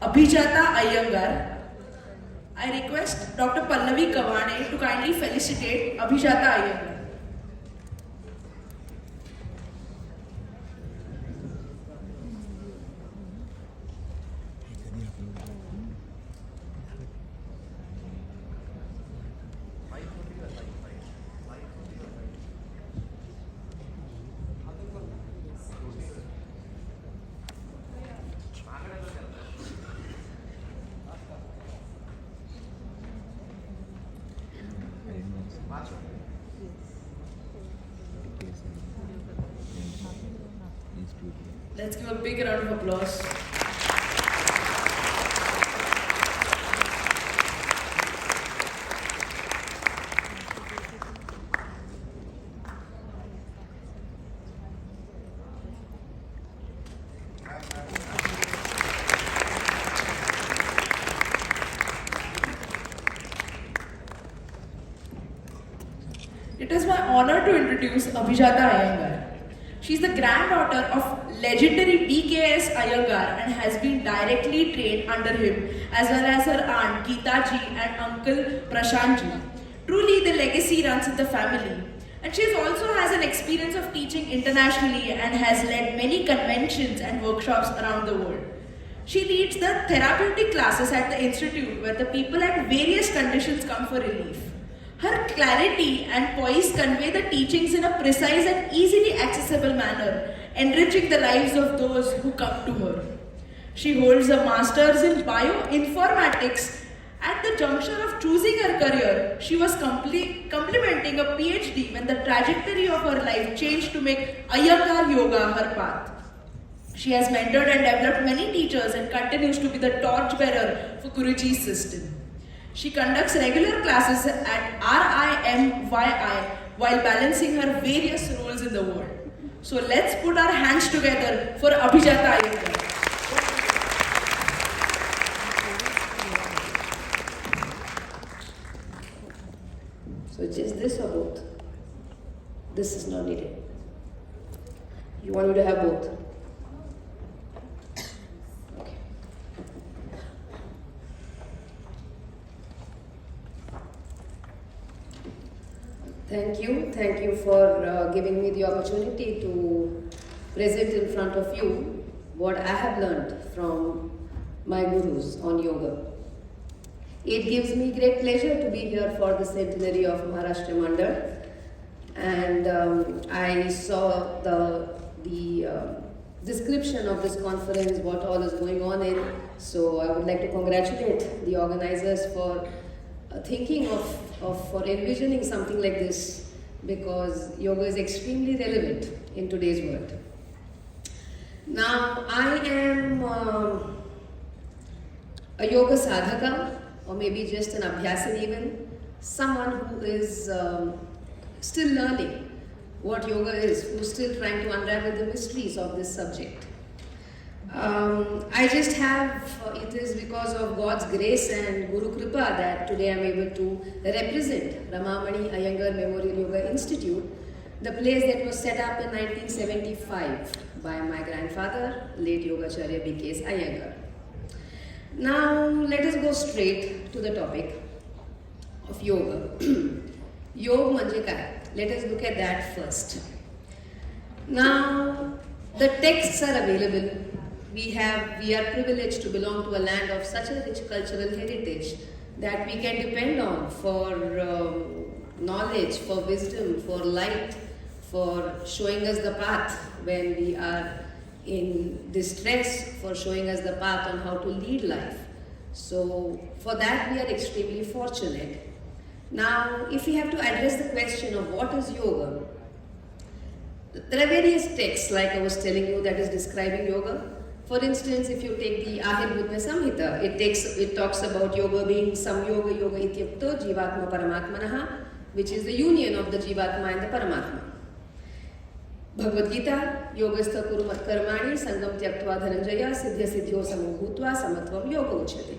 Abhijata Iyengar. I request Dr. Pallavi Kavane to kindly felicitate Abhijata Iyengar. Let's give a big round of applause. It is my honor to introduce Abhijata Iyengar. She is the granddaughter of legendary B.K.S. Iyengar and has been directly trained under him, as well as her aunt Geeta ji and uncle Prashant ji. Truly, the legacy runs in the family. And she also has an experience of teaching internationally and has led many conventions and workshops around the world. She leads the therapeutic classes at the institute where the people at various conditions come for relief. Her clarity and poise convey the teachings in a precise and easily accessible manner, enriching the lives of those who come to her. She holds a master's in bioinformatics. At the juncture of choosing her career, she was complementing a PhD when the trajectory of her life changed to make Iyengar Yoga her path. She has mentored and developed many teachers and continues to be the torchbearer for Guruji's system. She conducts regular classes at RIMYI while balancing her various roles in the world. So let's put our hands together for Abhijata Iyengar. So just this or both? This is not needed. You want me to have both? Thank you for giving me the opportunity to present in front of you what I have learned from my gurus on yoga. It gives me great pleasure to be here for the centenary of Maharashtra Mandal, and I saw the description of this conference, what all is going on in, so I would like to congratulate the organizers for thinking for envisioning something like this, because yoga is extremely relevant in today's world. Now, I am a yoga sadhaka, or maybe just an abhyasin even, someone who is still learning what yoga is, who's still trying to unravel the mysteries of this subject. I just have, it is because of God's grace and Guru Kripa that today I am able to represent Ramamani Iyengar Memorial Yoga Institute, the place that was set up in 1975 by my grandfather, late Yogacharya B.K.S. Iyengar. Now let us go straight to the topic of yoga. Yoga manje kai? Let us look at that first. Now the texts are available. We are privileged to belong to a land of such a rich cultural heritage that we can depend on for knowledge, for wisdom, for light, for showing us the path when we are in distress, for showing us the path on how to lead life. So for that we are extremely fortunate. Now, if we have to address the question of what is yoga, there are various texts, like I was telling you, that is describing yoga. For instance, if you take the Ahirbuddha Samhita, it talks about yoga being samyoga yoga ityukto jivatma paramatmanaha, which is the union of the jivatma and the paramatma. Bhagavad Gita, yogastha kurumat karmani sangam tyaktva dhananjaya siddhya siddhyo samobhutva samatvam yoga uchyate.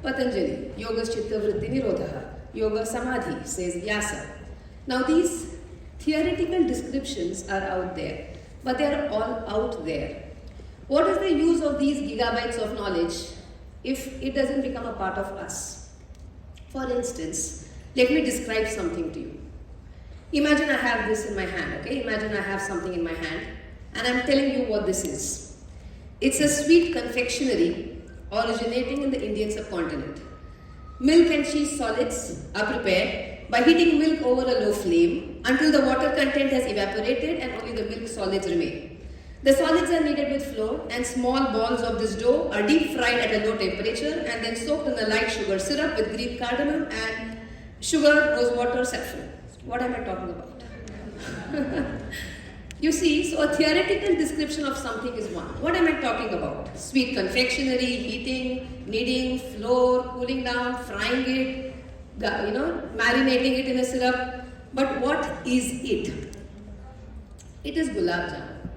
Patanjali, yogas chitta vritti nirodha, yoga samadhi, says Vyasa. Now these theoretical descriptions are out there, but they are all out there. What is the use of these gigabytes of knowledge if it doesn't become a part of us. For instance, let me describe something to you. Imagine I have this in my hand, okay? Imagine I have something in my hand and I'm telling you what this is. It's a sweet confectionery originating in the Indian subcontinent. Milk and cheese solids are prepared by heating milk over a low flame until the water content has evaporated and only the milk solids remain. The solids are kneaded with flour and small balls of this dough are deep fried at a low temperature and then soaked in a light sugar syrup with green cardamom and sugar, rose water, saffron. What am I talking about? You see, so a theoretical description of something is one. What am I talking about? Sweet confectionery, heating, kneading, flour, cooling down, frying it, marinating it in a syrup. But what is it? It is gulab jamun.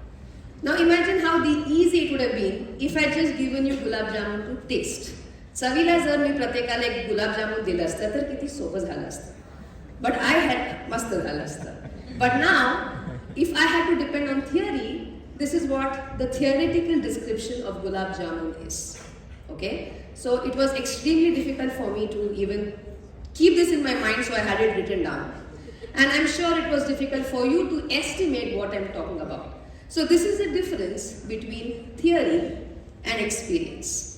Now imagine how easy it would have been if I had just given you gulab jamun to taste. चवीला जर मी प्रत्येकाला एक गुलाबजामुन दिलं असतं तर किती सोपं झालं असतं. But I had मस्त झालं असतं. But now, if I had to depend on theory, this is what the theoretical description of gulab jamun is. Okay? So it was extremely difficult for me to even keep this in my mind, so I had it written down. And I'm sure it was difficult for you to estimate what I'm talking about. So this is the difference between theory and experience.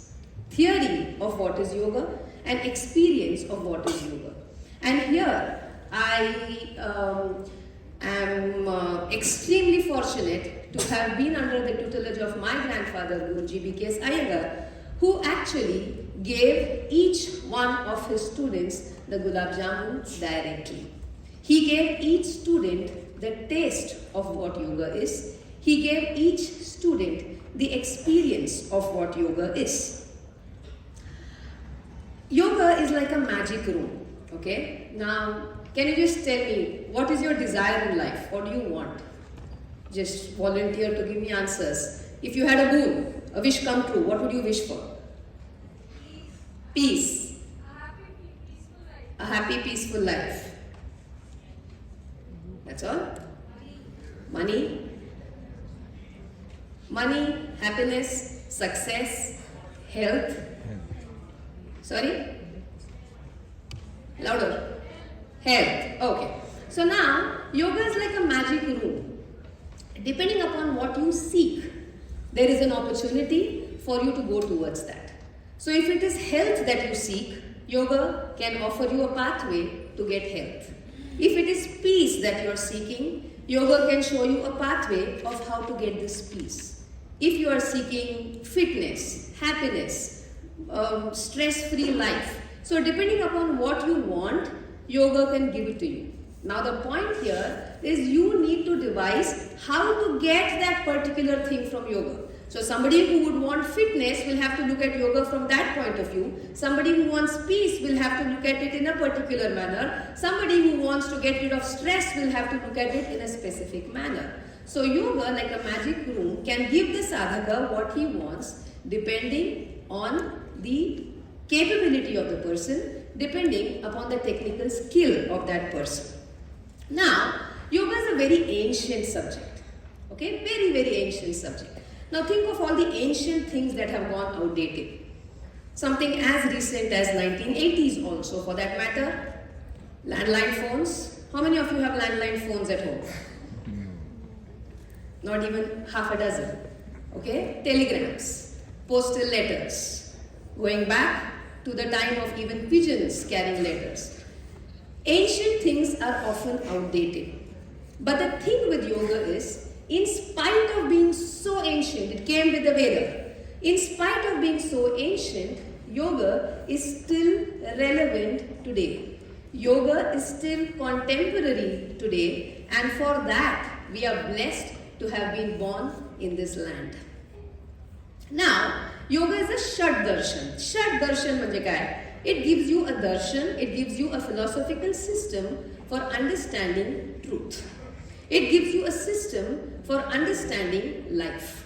Theory of what is yoga and experience of what is yoga. And here I am extremely fortunate to have been under the tutelage of my grandfather, Shri B.K.S. Iyengar, who actually gave each one of his students the gulab jamun directly. He gave each student the taste of what yoga is. He gave each student the experience of what yoga is. Yoga is like a magic room, okay? Now, can you just tell me, what is your desire in life? What do you want? Just volunteer to give me answers. If you had a boon, a wish come true, what would you wish for? Peace. A happy, peaceful life. That's all? Money. Money, happiness, success, health. Sorry? Louder. Health. Okay. So now, yoga is like a magic room. Depending upon what you seek, there is an opportunity for you to go towards that. So if it is health that you seek, yoga can offer you a pathway to get health. If it is peace that you are seeking, yoga can show you a pathway of how to get this peace. If you are seeking fitness, happiness, stress-free life, so depending upon what you want, yoga can give it to you. Now the point here is you need to devise how to get that particular thing from yoga. So somebody who would want fitness will have to look at yoga from that point of view. Somebody who wants peace will have to look at it in a particular manner. Somebody who wants to get rid of stress will have to look at it in a specific manner. So yoga, like a magic room, can give the sadhaka what he wants depending on the capability of the person, depending upon the technical skill of that person. Now, yoga is a very ancient subject. Okay, very, very ancient subject. Now think of all the ancient things that have gone outdated. Something as recent as 1980s also, for that matter. Landline phones. How many of you have landline phones at home? Not even half a dozen. Okay? Telegrams, postal letters. Going back to the time of even pigeons carrying letters. Ancient things are often outdated. But the thing with yoga is, in spite of being so ancient, it came with the Veda. In spite of being so ancient, yoga is still relevant today. Yoga is still contemporary today, and for that, we are blessed to have been born in this land. Now, yoga is a Shad Darshan. Shad Darshan manje kai? It gives you a darshan, it gives you a philosophical system for understanding truth. It gives you a system for understanding life.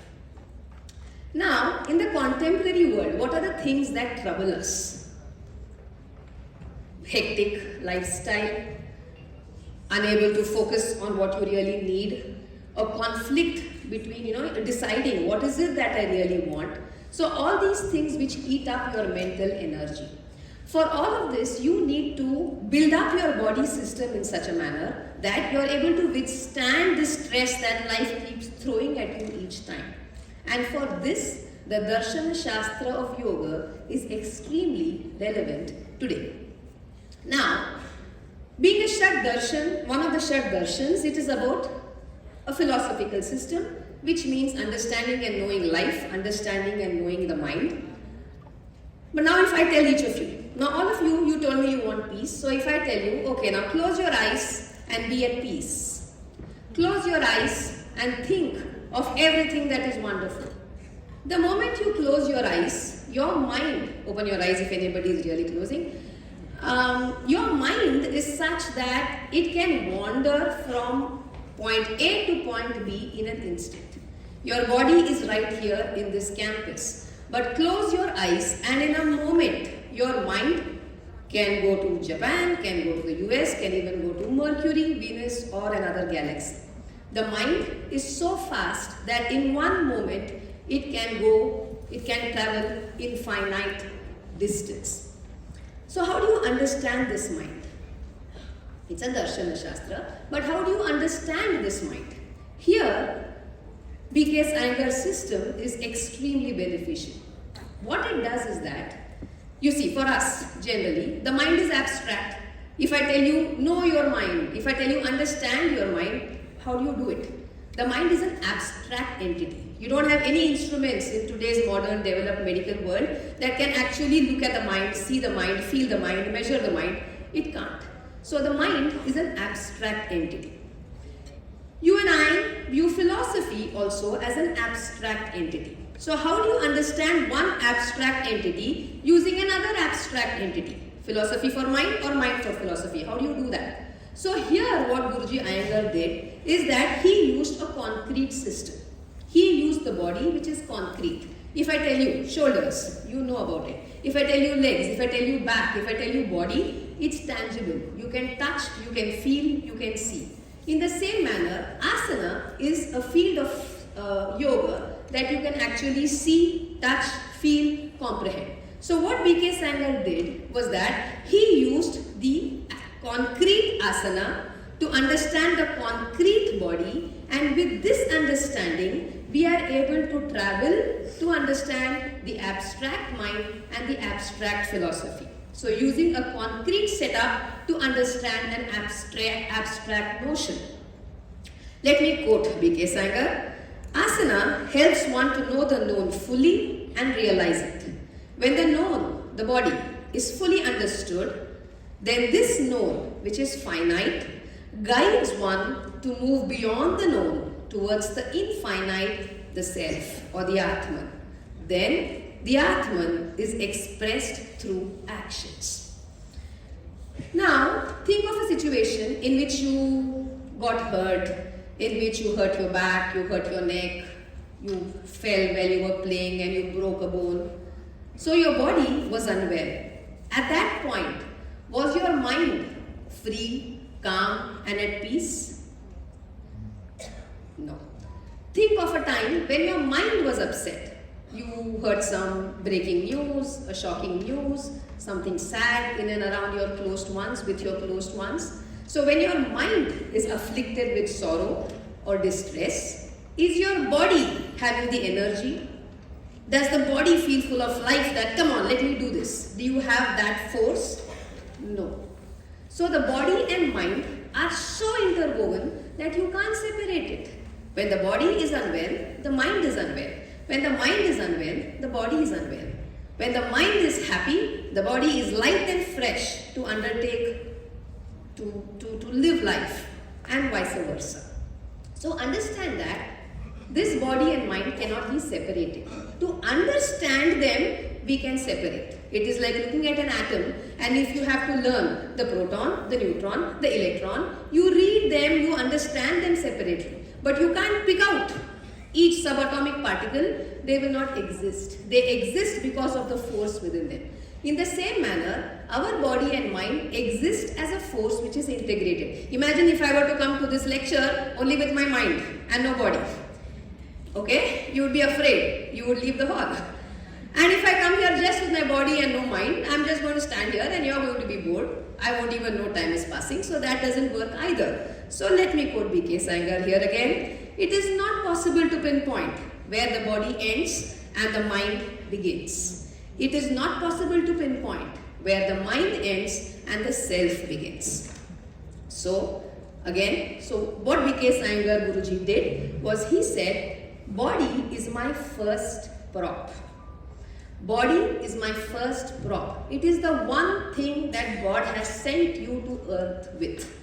Now, in the contemporary world, what are the things that trouble us? Hectic lifestyle, unable to focus on what you really need, a conflict between, deciding what is it that I really want. So all these things which eat up your mental energy. For all of this, you need to build up your body system in such a manner that you are able to withstand the stress that life keeps throwing at you each time. And for this, the Darshana Shastra of Yoga is extremely relevant today. Now, being a Shat Darshan, one of the Shat Darshans, it is about a philosophical system which means understanding and knowing life, understanding and knowing the mind. But now if I tell each of you, now all of you, you told me you want peace. So if I tell you, okay, now close your eyes and be at peace. Close your eyes and think of everything that is wonderful. The moment you close your eyes, your mind, open your eyes if anybody is really closing, your mind is such that it can wander from point A to point B in an instant. Your body is right here in this campus. But close your eyes and in a moment, your mind can go to Japan, can go to the US, can even go to Mercury, Venus or another galaxy. The mind is so fast that in one moment, it can travel infinite distance. So how do you understand this mind? It's a Darshana Shastra, but how do you understand this mind? Here, B.K.S. Iyengar's system is extremely beneficial. What it does is that, you see, for us, generally, the mind is abstract. If I tell you, know your mind, if I tell you, understand your mind, how do you do it? The mind is an abstract entity. You don't have any instruments in today's modern developed medical world that can actually look at the mind, see the mind, feel the mind, measure the mind. It can't. So the mind is an abstract entity. You and I view philosophy also as an abstract entity. So how do you understand one abstract entity using another abstract entity? Philosophy for mind or mind for philosophy? How do you do that? So here what Guruji Iyengar did is that he used a concrete system. He used the body which is concrete. If I tell you shoulders, you know about it. If I tell you legs, if I tell you back, if I tell you body, it's tangible. You can touch, you can feel, you can see. In the same manner, asana is a field of yoga that you can actually see, touch, feel, comprehend. So what B.K.S. Iyengar did was that he used the concrete asana to understand the concrete body, and with this understanding, we are able to travel to understand the abstract mind and the abstract philosophy. So using a concrete setup to understand an abstract notion. Let me quote B.K.S. Iyengar. Asana helps one to know the known fully and realize it. When the known, the body, is fully understood, then this known, which is finite, guides one to move beyond the known towards the infinite, the self or the Atman. Then the Atman is expressed through actions. Now, think of a situation in which you got hurt, in which you hurt your back, you hurt your neck, you fell while you were playing and you broke a bone. So your body was unwell. At that point, was your mind free, calm and at peace? No. Think of a time when your mind was upset. You heard some breaking news, a shocking news, something sad in and around your closed ones, with your closed ones. So when your mind is afflicted with sorrow or distress, is your body having the energy? Does the body feel full of life that, come on, let me do this? Do you have that force? No. So the body and mind are so interwoven that you can't separate it. When the body is unwell, the mind is unwell. When the mind is unwell, the body is unwell. When the mind is happy, the body is light and fresh to undertake, to live life, and vice versa. So understand that this body and mind cannot be separated. To understand them, we can separate. It is like looking at an atom, and if you have to learn the proton, the neutron, the electron, you read them, you understand them separately. But you can't pick out each subatomic particle. They will not exist. They exist because of the force within them. In the same manner, our body and mind exist as a force which is integrated. Imagine if I were to come to this lecture only with my mind and no body. Okay? You would be afraid. You would leave the hall. And if I come here just with my body and no mind, I'm just going to stand here and you're going to be bored. I won't even know time is passing, so that doesn't work either. So let me quote B.K.S. Iyengar here again. It is not possible to pinpoint where the body ends and the mind begins. It is not possible to pinpoint where the mind ends and the self begins. So again, what B.K.S. Iyengar Guruji did was he said, body is my first prop. Body is my first prop. It is the one thing that God has sent you to earth with.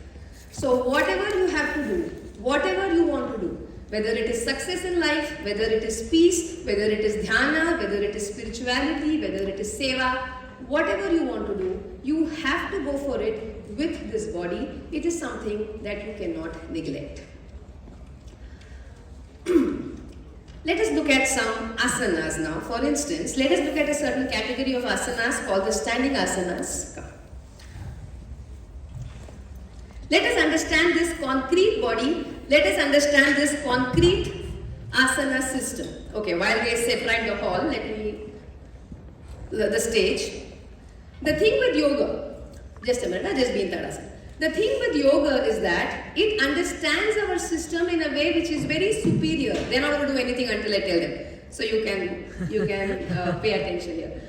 So whatever you have to do, whatever you want to do, whether it is success in life, whether it is peace, whether it is dhyana, whether it is spirituality, whether it is seva, whatever you want to do, you have to go for it with this body. It is something that you cannot neglect. Let us look at some asanas now. For instance, let us look at a certain category of asanas called the standing asanas. Come. Let us understand this concrete body. Let us understand this concrete asana system. Okay, while they separate the hall, let me the stage. The thing with yoga, just a minute, I'll just be in Tadasana. The thing with yoga is that it understands our system in a way which is very superior. They're not going to do anything until I tell them. So you can pay attention here.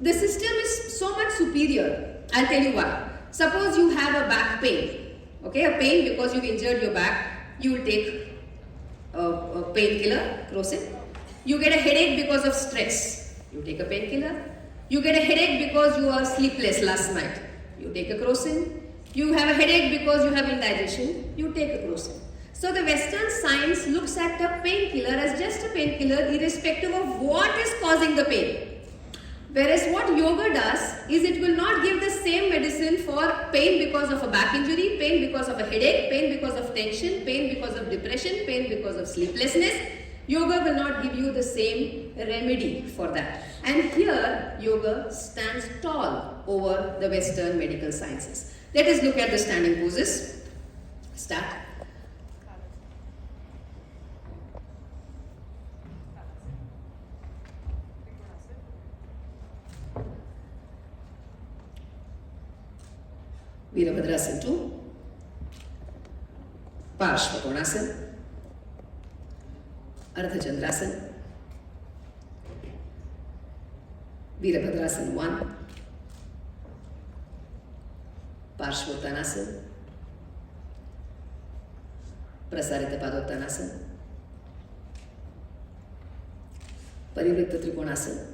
The system is so much superior. I'll tell you why. Suppose you have a back pain. Okay, a pain because you've injured your back. You will take a painkiller, Crocin. You get a headache because of stress. You take a painkiller. You get a headache because you are sleepless last night. You take a Crocin. You have a headache because you have indigestion. You take a Crocin. So the Western science looks at the painkiller as just a painkiller irrespective of what is causing the pain. Whereas what yoga does is it will not give the same medicine for pain because of a back injury, pain because of a headache, pain because of tension, pain because of depression, pain because of sleeplessness. Yoga will not give you the same remedy for that. And here, yoga stands tall over the Western medical sciences. Let us look at the standing poses. Start. Virabhadrasana 2. Parshva Konasana. Ardha Chandrasana. Virabhadrasana 1. Parshvottanasana. Prasarita Padottanasana. Parivritta Trikonasana.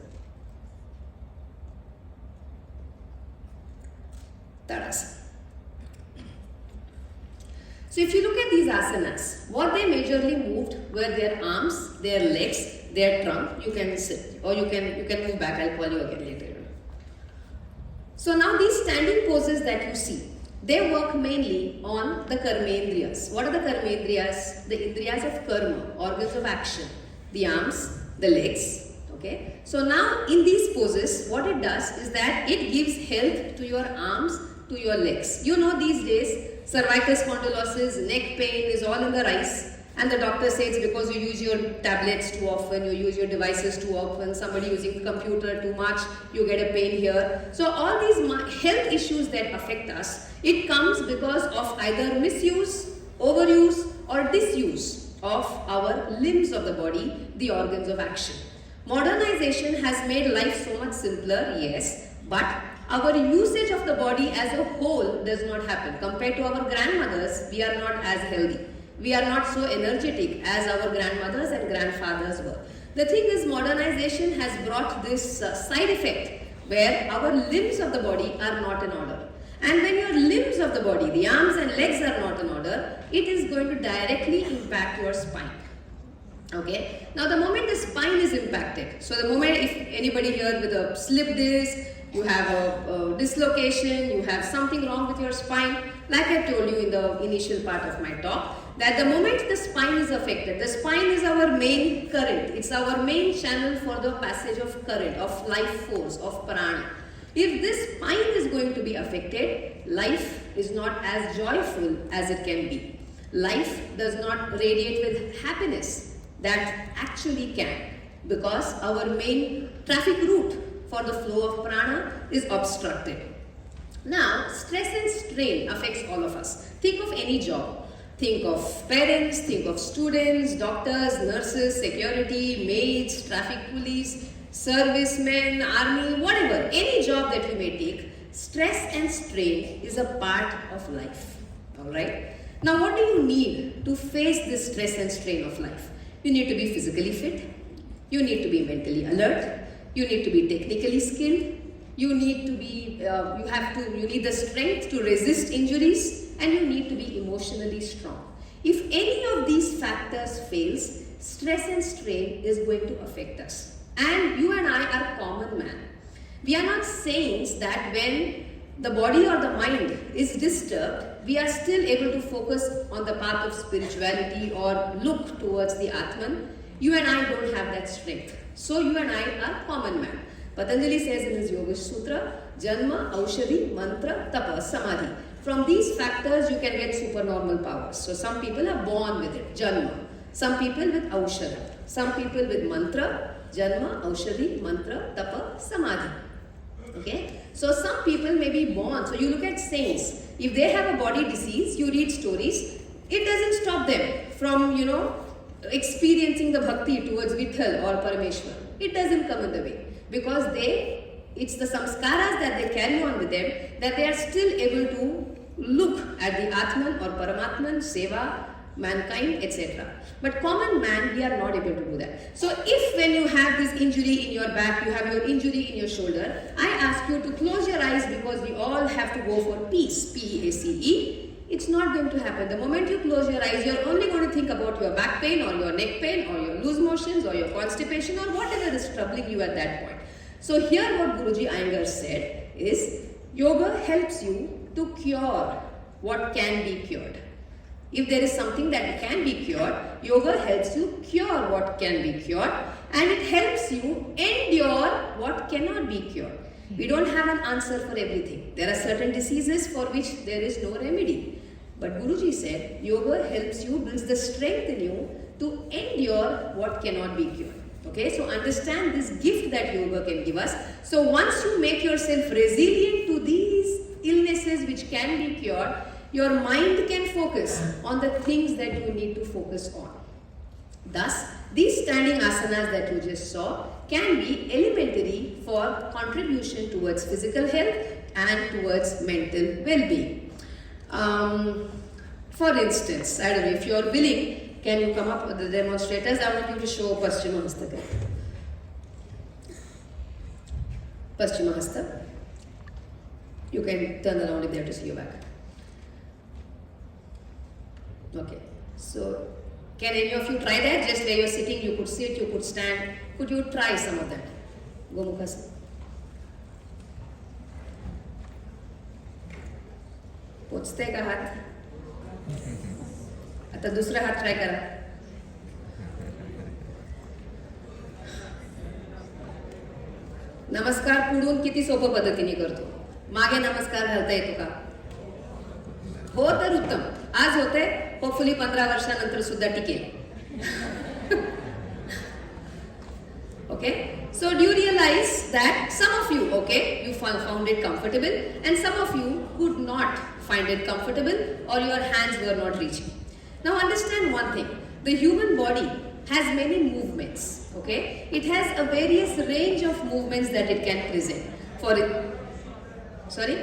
Tadasana. So if you look at these asanas, what they majorly moved were their arms, their legs, their trunk. You can sit or you can move back. I'll call you again later. So now these standing poses that you see, they work mainly on the karmendriyas. What are the karmendriyas? The indriyas of karma, organs of action. The arms, the legs. Okay. So now in these poses, what it does is that it gives health to your arms, to your legs. You know these days, cervical spondylosis, neck pain is all in the rise. And the doctor says because you use your tablets too often, you use your devices too often, somebody using computer too much, you get a pain here. So all these health issues that affect us, it comes because of either misuse, overuse or disuse of our limbs of the body, the organs of action. Modernization has made life so much simpler, yes, but our usage of the body as a whole does not happen. Compared to our grandmothers, we are not as healthy. We are not so energetic as our grandmothers and grandfathers were. The thing is, modernization has brought this side effect where our limbs of the body are not in order. And when your limbs of the body, the arms and legs are not in order, it is going to directly impact your spine. Okay. Now the moment the spine is impacted, so the moment if anybody here with a slip disc, you have a dislocation, you have something wrong with your spine, like I told you in the initial part of my talk, that the moment the spine is affected, the spine is our main current, it's our main channel for the passage of current, of life force, of prana. If this spine is going to be affected, life is not as joyful as it can be. Life does not radiate with happiness that actually can. because our main traffic route for the flow of prana is obstructed. Now, stress and strain affects all of us. Think of any job. Think of parents, think of students, doctors, nurses, security, maids, traffic police, servicemen, army, whatever. Any job that you may take, stress and strain is a part of life. Alright? Now, what do you need to face this stress and strain of life? You need to be physically fit. You need to be mentally alert. You need to be technically skilled. You need to be, you need the strength to resist injuries, and you need to be emotionally strong. If any of these factors fails, stress and strain is going to affect us. And you and I are common man. We are not saints that when the body or the mind is disturbed, we are still able to focus on the path of spirituality or look towards the Atman. You and I don't have that strength. So you and I are common man. Patanjali says in his Yoga Sutra, Janma, Aushadhi, Mantra, Tapa, Samadhi. From these factors you can get supernormal powers. So some people are born with it, Janma. Some people with Aushadha. Some people with Mantra, Janma, Aushadhi, Mantra, Tapa, Samadhi. Okay? So some people may be born. So you look at saints. If they have a body disease, you read stories, it doesn't stop them from, experiencing the bhakti towards Vithal or Parameshwar. It doesn't come in the way. Because it's the samskaras that they carry on with them that they are still able to look at the Atman or Paramatman, Seva, mankind, etc. But common man, we are not able to do that. So if when you have this injury in your back, you have your injury in your shoulder, I ask you to close your eyes because we all have to go for peace, P-E-A-C-E. It's not going to happen. The moment you close your eyes, you're only going to think about your back pain or your neck pain or your loose motions or your constipation or whatever is troubling you at that point. So here what Guruji Iyengar said is, yoga helps you to cure what can be cured. If there is something that can be cured, yoga helps you cure what can be cured, and it helps you endure what cannot be cured. We don't have an answer for everything. There are certain diseases for which there is no remedy. But Guruji said, yoga helps you, builds the strength in you to endure what cannot be cured. Okay, so understand this gift that yoga can give us. So once you make yourself resilient to these illnesses which can be cured, your mind can focus on the things that you need to focus on. Thus, these standing asanas that you just saw can be elementary for contribution towards physical health and towards mental well-being. For instance, I don't know, if you are willing, can you come up with the demonstrators? I want you to show Paschima Hasta. Paschima Hasta. You can turn around if they have to see your back. Okay. So, can any of you try that? Just where you're sitting, you could sit, you could stand. Could you try some of that? Gomukhasana. पोचते का हात आता दुसरा हात try करा नमस्कार पुढून किती सोपं पद्धतीने करतो मागे नमस्कार घालता येतो का हो तर उत्तम आज होते होपफुली 15 वर्षानंतर सुद्धा टिकेल Okay, so do you realize that some of you, okay, you found it comfortable and some of you could not find it comfortable or your hands were not reaching. Now understand one thing, the human body has many movements, okay? It has a various range of movements that it can present. For it, sorry?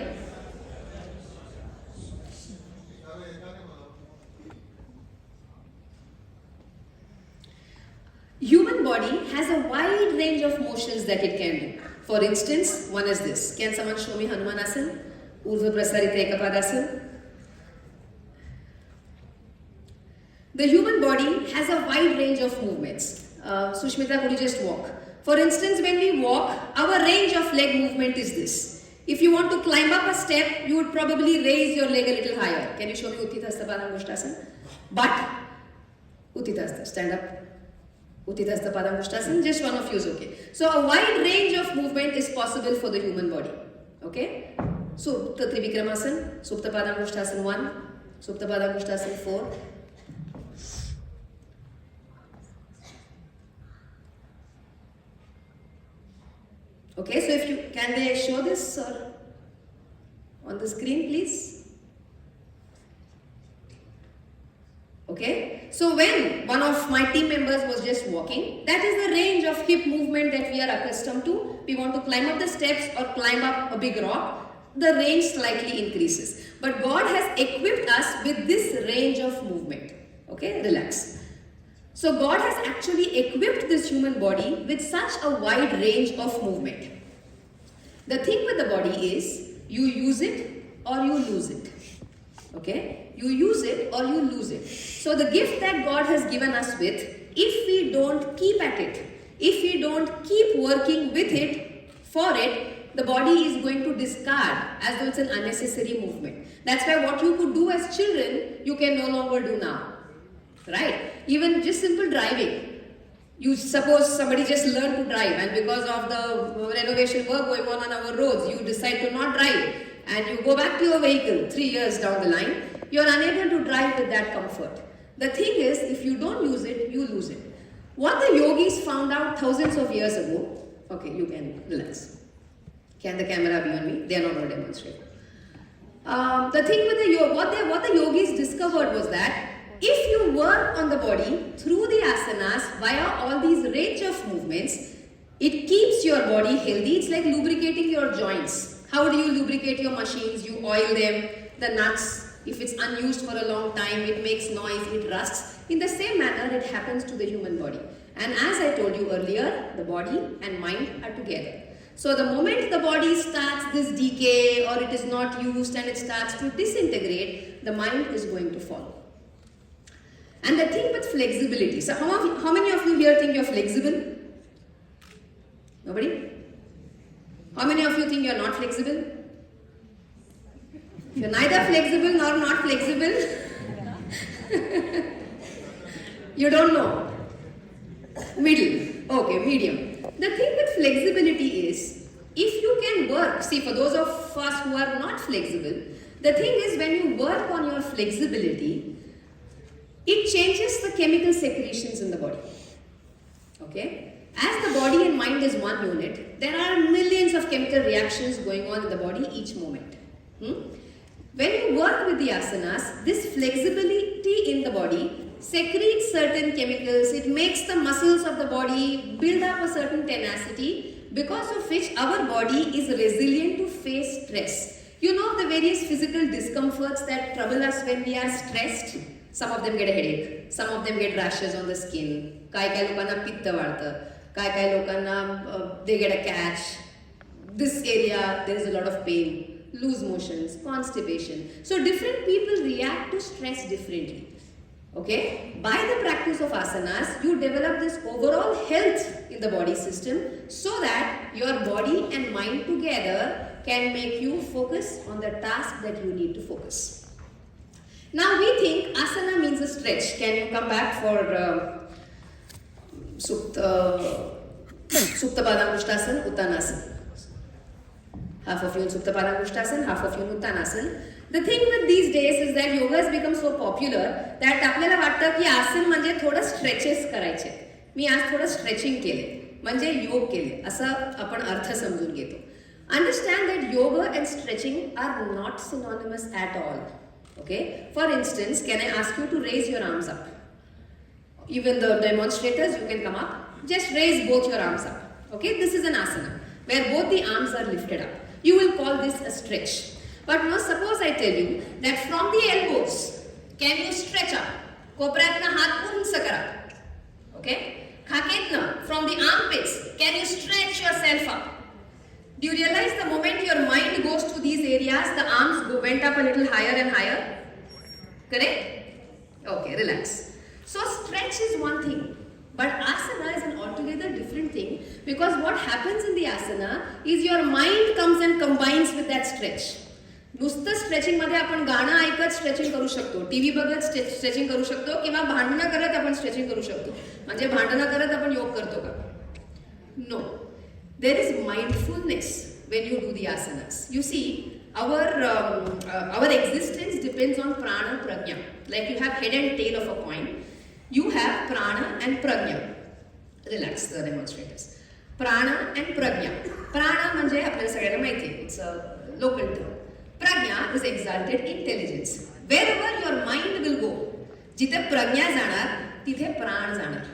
Human body has a wide range of motions that it can do. For instance, one is this. Can someone show me Hanumanasana? Urdhva Prasarita Ekapadasana? The human body has a wide range of movements. Sushmita, could you just walk? For instance, when we walk, our range of leg movement is this. If you want to climb up a step, you would probably raise your leg a little higher. Can you show me Uttita Hasta Padangusthasana? But, Uttita Hasta, stand up. Uttita Hasta Padangusthasana, just one of you is okay. So a wide range of movement is possible for the human body. Okay? So, Trivikramasana, Supta Padangusthasana 1, Supta Padangusthasana 4. Okay, so if you, can they show this or on the screen please? Okay, so when one of my team members was just walking, that is the range of hip movement that we are accustomed to. We want to climb up the steps or climb up a big rock, the range slightly increases. But God has equipped us with this range of movement. Okay, relax. So God has actually equipped this human body with such a wide range of movement. The thing with the body is, you use it or you lose it. Okay, you use it or you lose it. So the gift that God has given us with, if we don't keep at it, if we don't keep working with it, for it, the body is going to discard as though it's an unnecessary movement. That's why what you could do as children, you can no longer do now. Right? Even just simple driving. You suppose somebody just learned to drive, and because of the renovation work going on our roads, you decide to not drive and you go back to your vehicle 3 years down the line, you are unable to drive with that comfort. The thing is, if you don't use it, you lose it. What the yogis found out thousands of years ago, okay, you can relax. Can the camera be on me? They are not going to demonstrate. The thing with the yoga, what the yogis discovered was that if you work on the body through the asanas via all these range of movements, it keeps your body healthy. It's like lubricating your joints. How do you lubricate your machines? You oil them, the nuts. If it's unused for a long time, it makes noise, it rusts. In the same manner, it happens to the human body. And as I told you earlier, the body and mind are together. So the moment the body starts this decay or it is not used and it starts to disintegrate, the mind is going to follow. And the thing with flexibility. So how many of you here think you're flexible? Nobody? How many of you think you're not flexible? You're neither flexible nor not flexible. You don't know. Middle. Okay, medium. The thing with flexibility is, if you can work, see, for those of us who are not flexible, the thing is, when you work on your flexibility, it changes the chemical secretions in the body. Okay? As the body and mind is one unit, there are millions of chemical reactions going on in the body each moment. When you work with the asanas, this flexibility in the body secretes certain chemicals. It makes the muscles of the body build up a certain tenacity, because of which our body is resilient to face stress. You know the various physical discomforts that trouble us when we are stressed? Some of them get a headache, some of them get rashes on the skin, kai lokanna pitta varta, kai lokanna they get a catch. This area there is a lot of pain, loose motions, constipation. So different people react to stress differently. Okay? By the practice of asanas, you develop this overall health in the body system so that your body and mind together can make you focus on the task that you need to focus. Now we think asana means a stretch. Can you come back for Supta Padangusthasana, Uttanasana? Half of you in Supta Padangusthasana, half of you in Uttanasana. The thing with these days is that yoga has become so popular that आपल्याला वाटतं की आसन म्हणजे थोडं stretches करायचे. मी आज थोडं stretching केले म्हणजे योग केले असं आपण अर्थ समजून घेतो. Understand that yoga and stretching are not synonymous at all. Okay? For instance, can I ask you to raise your arms up? Even the demonstrators, you can come up. Just raise both your arms up. Okay? This is an asana where both the arms are lifted up. You will call this a stretch. But now suppose I tell you that from the elbows, can you stretch up? कोपऱ्यातनं हात उंच करा. Okay? खाकेतनं, from the armpits, can you stretch yourself up? Do you realize the moment your mind goes to these areas, the arms went up a little higher and higher? Correct? Okay, relax. So stretch is one thing, but asana is an altogether different thing, because what happens in the asana is your mind comes and combines with that stretch. नुसतं stretching मध्ये आपण गाणं ऐकत stretching करू शकतो, TV बघत stretching करू शकतो, किंवा भांडणं करत आपण स्ट्रेचिंग करू शकतो. म्हणजे भांडणं करत आपण योग करतो का? No. There is mindfulness when you do the asanas. You see, our existence depends on prana prajna. Like you have head and tail of a coin. You have prana and prajna. Relax, the demonstrators. Prana and prajna. Prana म्हणजे आपल्याला सगळ्यांना माहिती आहे, it's a local term. Prajna is exalted intelligence. Wherever your mind will go, जिथे प्रज्ञा जाणार तिथे प्राण जाणार.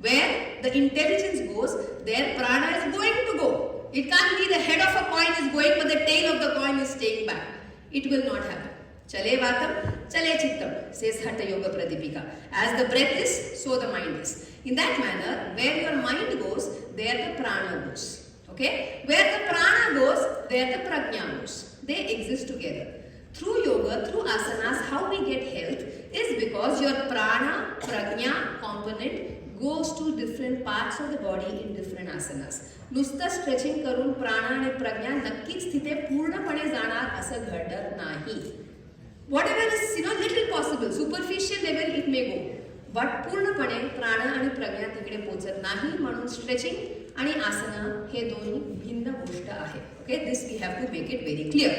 Where the intelligence goes, there prana is going to go. It can't be the head of a coin is going but the tail of the coin is staying back. It will not happen. Chale vatam, chale chittam, says Hatha Yoga Pradipika. As the breath is, so the mind is. In that manner, where your mind goes, there the prana goes. Okay? Where the prana goes, there the prajna goes. They exist together. Through yoga, through asanas, how we get health is because your prana, prajna component goes to different parts of the body in different asanas. नुसतं stretching करून प्राण आणि प्रज्ञा नक्कीच तिथे पूर्णपणे जाणार असं घडत नाही. Whatever is little possible, superficial level it may go, but पूर्णपणे प्राण आणि प्रज्ञा तिकडे पोहोचत नाही. म्हणून स्ट्रेचिंग आणि आसना हे दोन्ही भिन्न गोष्ट आहे. Okay, this we have to make it very clear.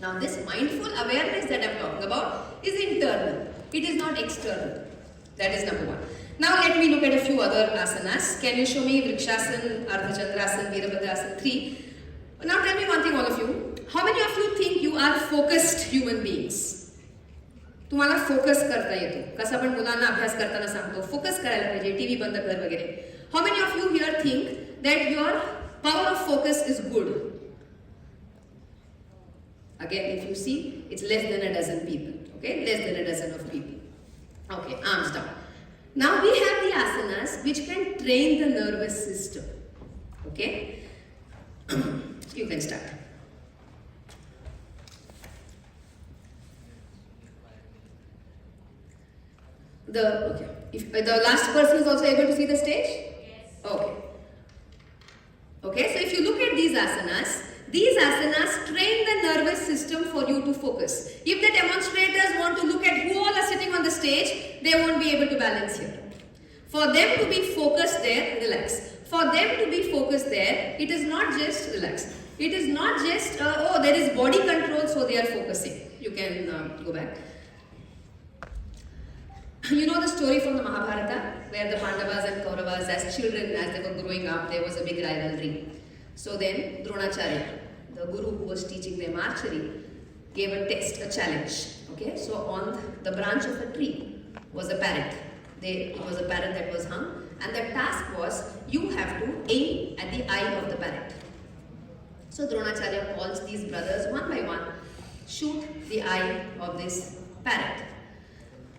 Now this mindful awareness that I am talking about is internal. It is not external. That is number one. Now let me look at a few other asanas. Can you show me Vrikshasana, Ardha Chandrasana, Virabhadrasana 3? Now tell me one thing, all of you. How many of you think you are focused human beings? तुम्हाला focus करता येतो. कसं आपण मुलांना अभ्यास करताना सांगतो focus करायला पाहिजे, टीव्ही बंद कर वगैरे. How many of you here think that your power of focus is good? Again, if you see, it's less than a dozen people. Okay, less than a dozen of people. Okay, arms down. Now we have the asanas which can train the nervous system. Okay, you can start. If the last person is also able to see the stage? Yes. Okay. Okay, so if you look at these asanas train the nervous system for you to focus. If the demonstrators want to look at who all are sitting on the stage, they won't be able to balance here. For them to be focused there, relax. For them to be focused there, it is not just relax. It is not just, there is body control, so they are focusing. You can go back. You know the story from the Mahabharata, where the Pandavas and Kauravas, as children, as they were growing up, there was a big rivalry. So then Dronacharya, the guru who was teaching them archery, gave a test, a challenge. Okay, so on the branch of a tree was a parrot. It was a parrot that was hung, and the task was you have to aim at the eye of the parrot. So Dronacharya calls these brothers one by one, shoot the eye of this parrot.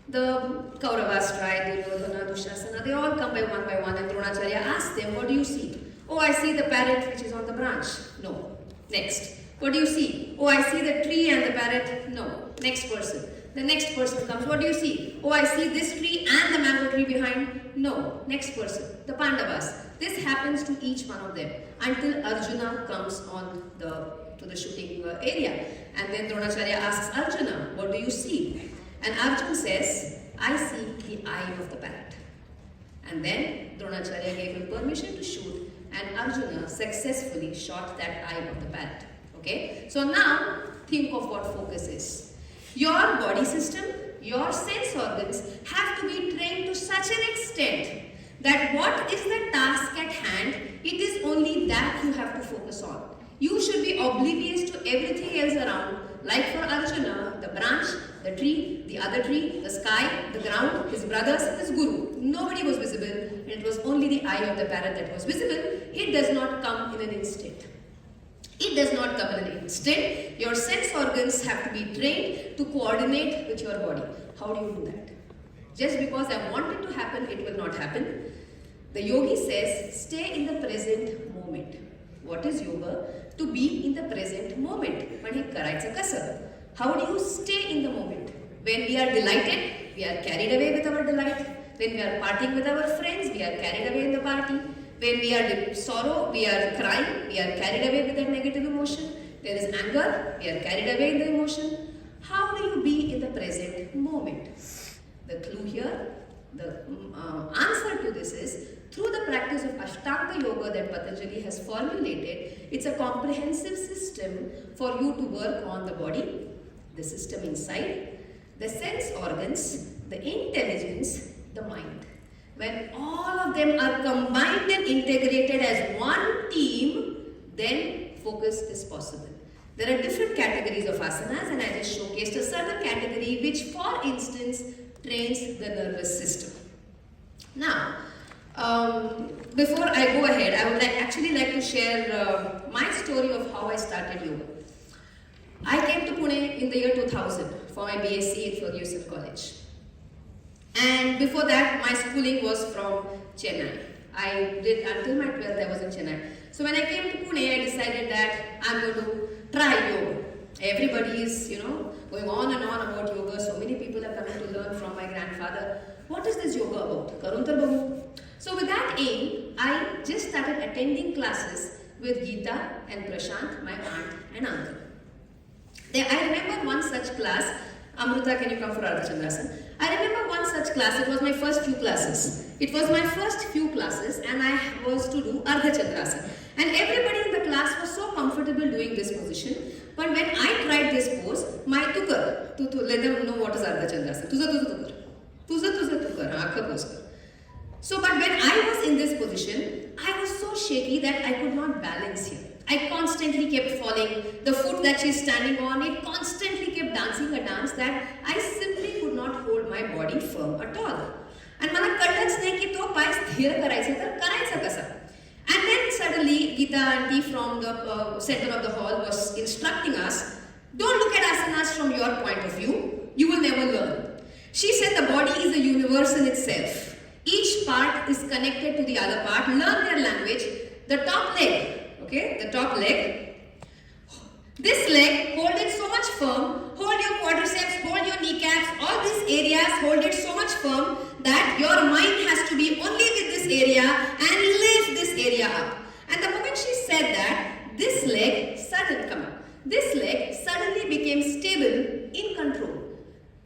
The Kauravas tried, Duryodhana, Dushasana, they all come by one, and Dronacharya asks them, what do you see? Oh, I see the parrot which is on the branch. No. Next. What do you see? Oh, I see the tree and the parrot. No. Next person. The next person comes. What do you see? Oh, I see this tree and the mango tree behind. No. Next person. The Pandavas. This happens to each one of them until Arjuna comes to the shooting area. And then Dronacharya asks Arjuna, what do you see? And Arjuna says, I see the eye of the parrot. And then Dronacharya gave him permission to shoot, and Arjuna successfully shot that eye of the parrot. Okay? So now, think of what focus is. Your body system, your sense organs have to be trained to such an extent that what is the task at hand, it is only that you have to focus on. You should be oblivious to everything else around. Like for Arjuna, the branch, the tree, the other tree, the sky, the ground, his brothers, his guru. Nobody was visible, and it was only the eye of the parrot that was visible. It does not come in an instant. It does not come in an instant. Your sense organs have to be trained to coordinate with your body. How do you do that? Just because I want it to happen, it will not happen. The yogi says, stay in the present moment. What is yoga? To be in the present moment. But he karaycha kasa. How do you stay in the moment? When we are delighted, we are carried away with our delight. When we are partying with our friends, we are carried away in the party. When we are in sorrow, we are crying, we are carried away with that negative emotion. There is anger, we are carried away in the emotion. How do you be in the present moment? The clue here, the answer to this is through the practice of Ashtanga Yoga that Patanjali has formulated. It's a comprehensive system for you to work on the body, the system inside, the sense organs, the intelligence, the mind. when all of them are combined and integrated as one team, then focus is possible. There are different categories of asanas, and I just showcased a certain category which, for instance, trains the nervous system. Now, before I go ahead, I would actually like to share my story of how I started yoga. I came to Pune in the year 2000 for my BSc in Ferguson College. And before that, my schooling was from Chennai. I did until my 12th, I was in Chennai. So when I came to Pune, I decided that I'm going to try yoga. Everybody is, going on and on about yoga. So many people are coming to learn from my grandfather. What is this yoga about? Karun tar bahu. So with that aim, I just started attending classes with Geeta and Prashant, my aunt and uncle. I remember one such class. Amruta, can you come for Ardha Chandrasana? I remember one such class. It was my first few classes. And I was to do Ardha Chandrasana. And everybody in the class was so comfortable doing this position. But when I tried this pose, my tukar, to let them know what is Ardha Chandrasana. Tuza tukar, aakha pose kar. So, but when I was in this position, I was so shaky that I could not balance here. I constantly kept falling. The foot that she's standing on, it constantly kept dancing a dance that I simply could not hold my body firm at all. And मला कळलंच नाही की तो पाय स्थिर करायचा तर करायचा कसा. And then suddenly Geeta auntie from the center of the hall was instructing us, don't look at asanas from your point of view. You will never learn. She said the body is a universe in itself. Each part is connected to the other part. Learn their language. The top leg. Okay, the top leg. This leg, hold it so much firm. Hold your quadriceps, hold your kneecaps, all these areas, hold it so much firm that your mind has to be only with this area and lift this area up. And the moment she said that, this leg suddenly became stable, in control.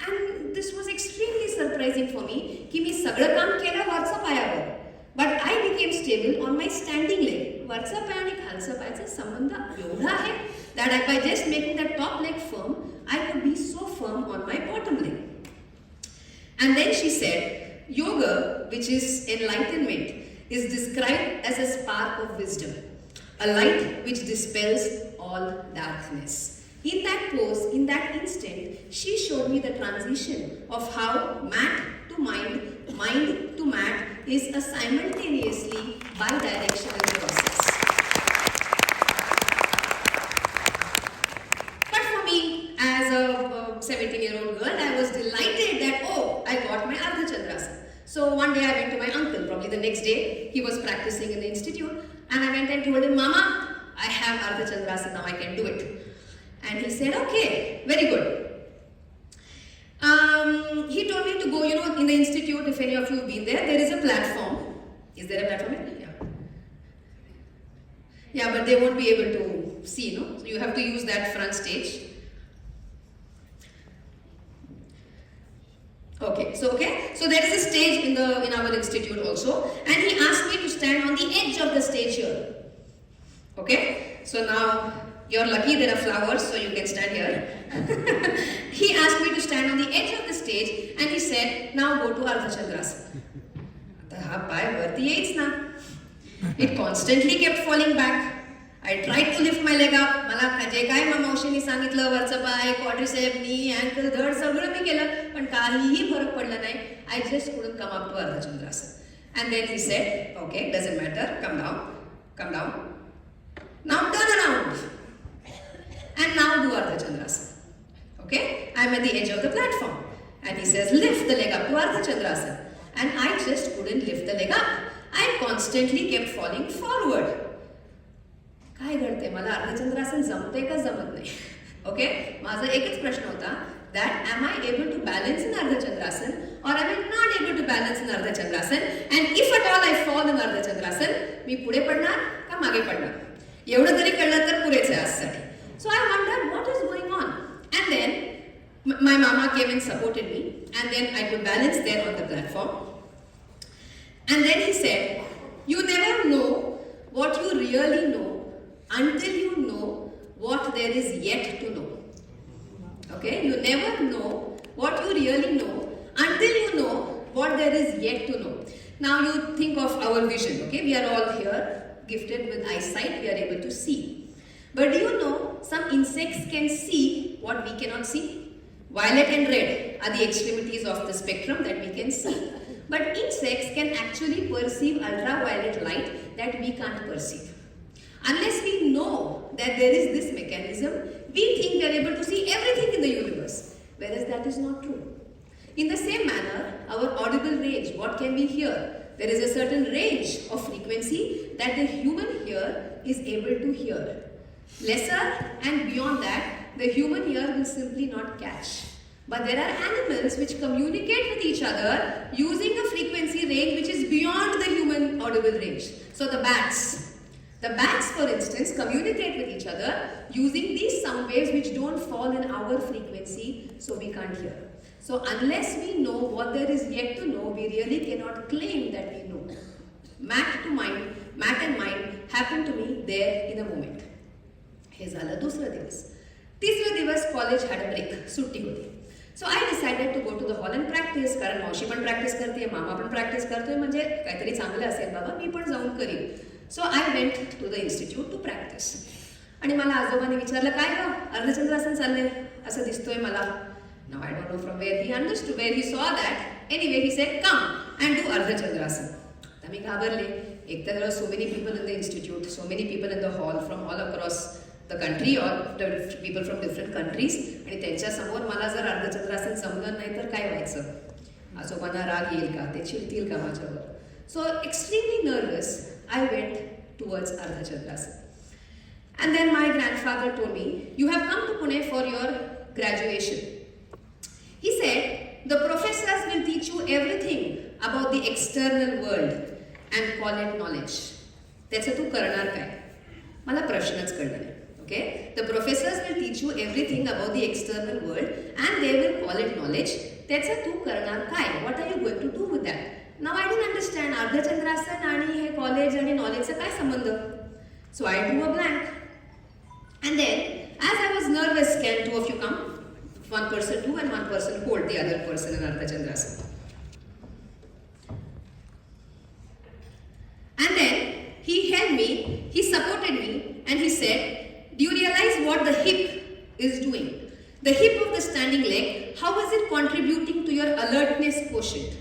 And this was extremely surprising for me. Ki mi sagda kaam kela varcha payavar. But I became stable on my standing leg. Varcha paya आणि खालचा पायाचा संबंध एवढा आहे that by just making that top leg firm, I could be so firm on my bottom leg. And then she said, yoga, which is enlightenment, is described as a spark of wisdom, a light which dispels all darkness. In that pose, in that instant, she showed me the transition of how mat to mind, mind to mat is a simultaneously bi-directional process. But for me, as a 17-year-old girl, I was delighted that, oh, I got my Ardha Chandrasana. So one day I went to my uncle, probably the next day, he was practicing in the institute, and I went and told him, Mama, I have Ardha Chandrasana, now I can do it. And he said, okay, very good. He told me to go, in the institute, if any of you have been there is a platform. Is there a platform? Yeah. Yeah, but they won't be able to see, So you have to use that front stage. Okay, so there is a stage in our institute also, and he asked me to stand on the edge of the stage here. Okay, so now you're lucky there are flowers, so you can stand here. He asked me to stand on the edge of the stage, and he said, now go to Ardha Chandrasana. It constantly kept falling back. I tried to lift my leg up. मला जे काय मावशीने सांगितलं वरचा पाय, quadricep, knee, ankle, धड सगळं मी केलं, पण काहीही फरक पडला नाही. I just couldn't come up to Ardha Chandrasana. And then he said, okay, doesn't matter, come down. Now turn around. And now do Ardha Chandrasana. Okay, I'm at the edge of the platform. And he says, lift the leg up to Ardha Chandrasana. And I just couldn't lift the leg up. I constantly kept falling forward. काय घडते मला अर्ध चंद्रासन जमते का जमत नाही. Okay, माझा एकच प्रश्न होता that am I able to balance in Ardha Chandrasan or am I not able to balance in Ardha Chandrasan, and if at all I fall in Ardha Chandrasan, मी पुढे पडणार का मागे पडणार, एवढं जरी कळलं तर पुरेच आहे आजसाठी. So I wondered what is going on, and then my mama came and supported me, and then I could balance there on the platform. And then he said, you never know what you really know until you know what there is yet to know. Okay, you never know what you really know until you know what there is yet to know. Now you think of our vision, okay? We are all here, gifted with eyesight, we are able to see. But do you know, some insects can see what we cannot see? Violet and red are the extremities of the spectrum that we can see. But insects can actually perceive ultraviolet light that we can't perceive. Unless we know that there is this mechanism, we think we are able to see everything in the universe, whereas that is not true. In the same manner, our audible range, what can we hear? There is a certain range of frequency that the human ear is able to hear. Lesser and beyond that, the human ear will simply not catch. But there are animals which communicate with each other using a frequency range which is beyond the human audible range. So the bats. The bats, for instance, communicate with each other using these sound waves which don't fall in our frequency, so we can't hear. So unless we know what there is yet to know, we really cannot claim that we know. Mat and mind happened to me there in a moment. हे झालं दुसरं दिवस. तिसरं दिवस college had a break, सुट्टी होती. So I decided to go to the hall and practise, कारण मावशी पण प्रॅक्टिस करते, मामा पण प्रॅक्टिस करतोय, म्हणजे काहीतरी चांगलं असेल बाबा, मी पण जाऊन करीन. So I went to the institute to practise. आणि मला आजोबांनी विचारलं, काय का अर्धचंद्रासन चाललंय असं दिसतोय मला. Now I don't know from where he understood, where he saw that. Anyway, he said, come and do Ardha तर मी घाबरले. एक तर so many people in the institute, so many people in the hall from all across the country or people from different countries. आणि त्यांच्या समोर मला जर अर्धचंद्रासन जमलं नाही तर काय व्हायचं? आजोबांना राग येईल का? ते चिडतील का माझ्यावर? So extremely nervous, I went towards Ardha And then my grandfather told me, you have come to Pune for your graduation. He said, the professors will teach you everything about the external world and call it knowledge. त्याचं तू करणार काय? मला प्रश्नच कळला नाही. Okay? The professors will teach you everything about the external world and they will call it knowledge. त्याचं तू करणार काय? What are you going to do with that? Now I didn't understand Ardha Chandrasana आणि हे कॉलेज आणि नॉलेजचा काय संबंध? So I drew a blank. And then, as I was nervous, can two of you come? One person do and one person hold the other person in Ardha Chandrasana. And then he held me, he supported me, and he said, do you realize what the hip is doing? The hip of the standing leg, how is it contributing to your alertness quotient?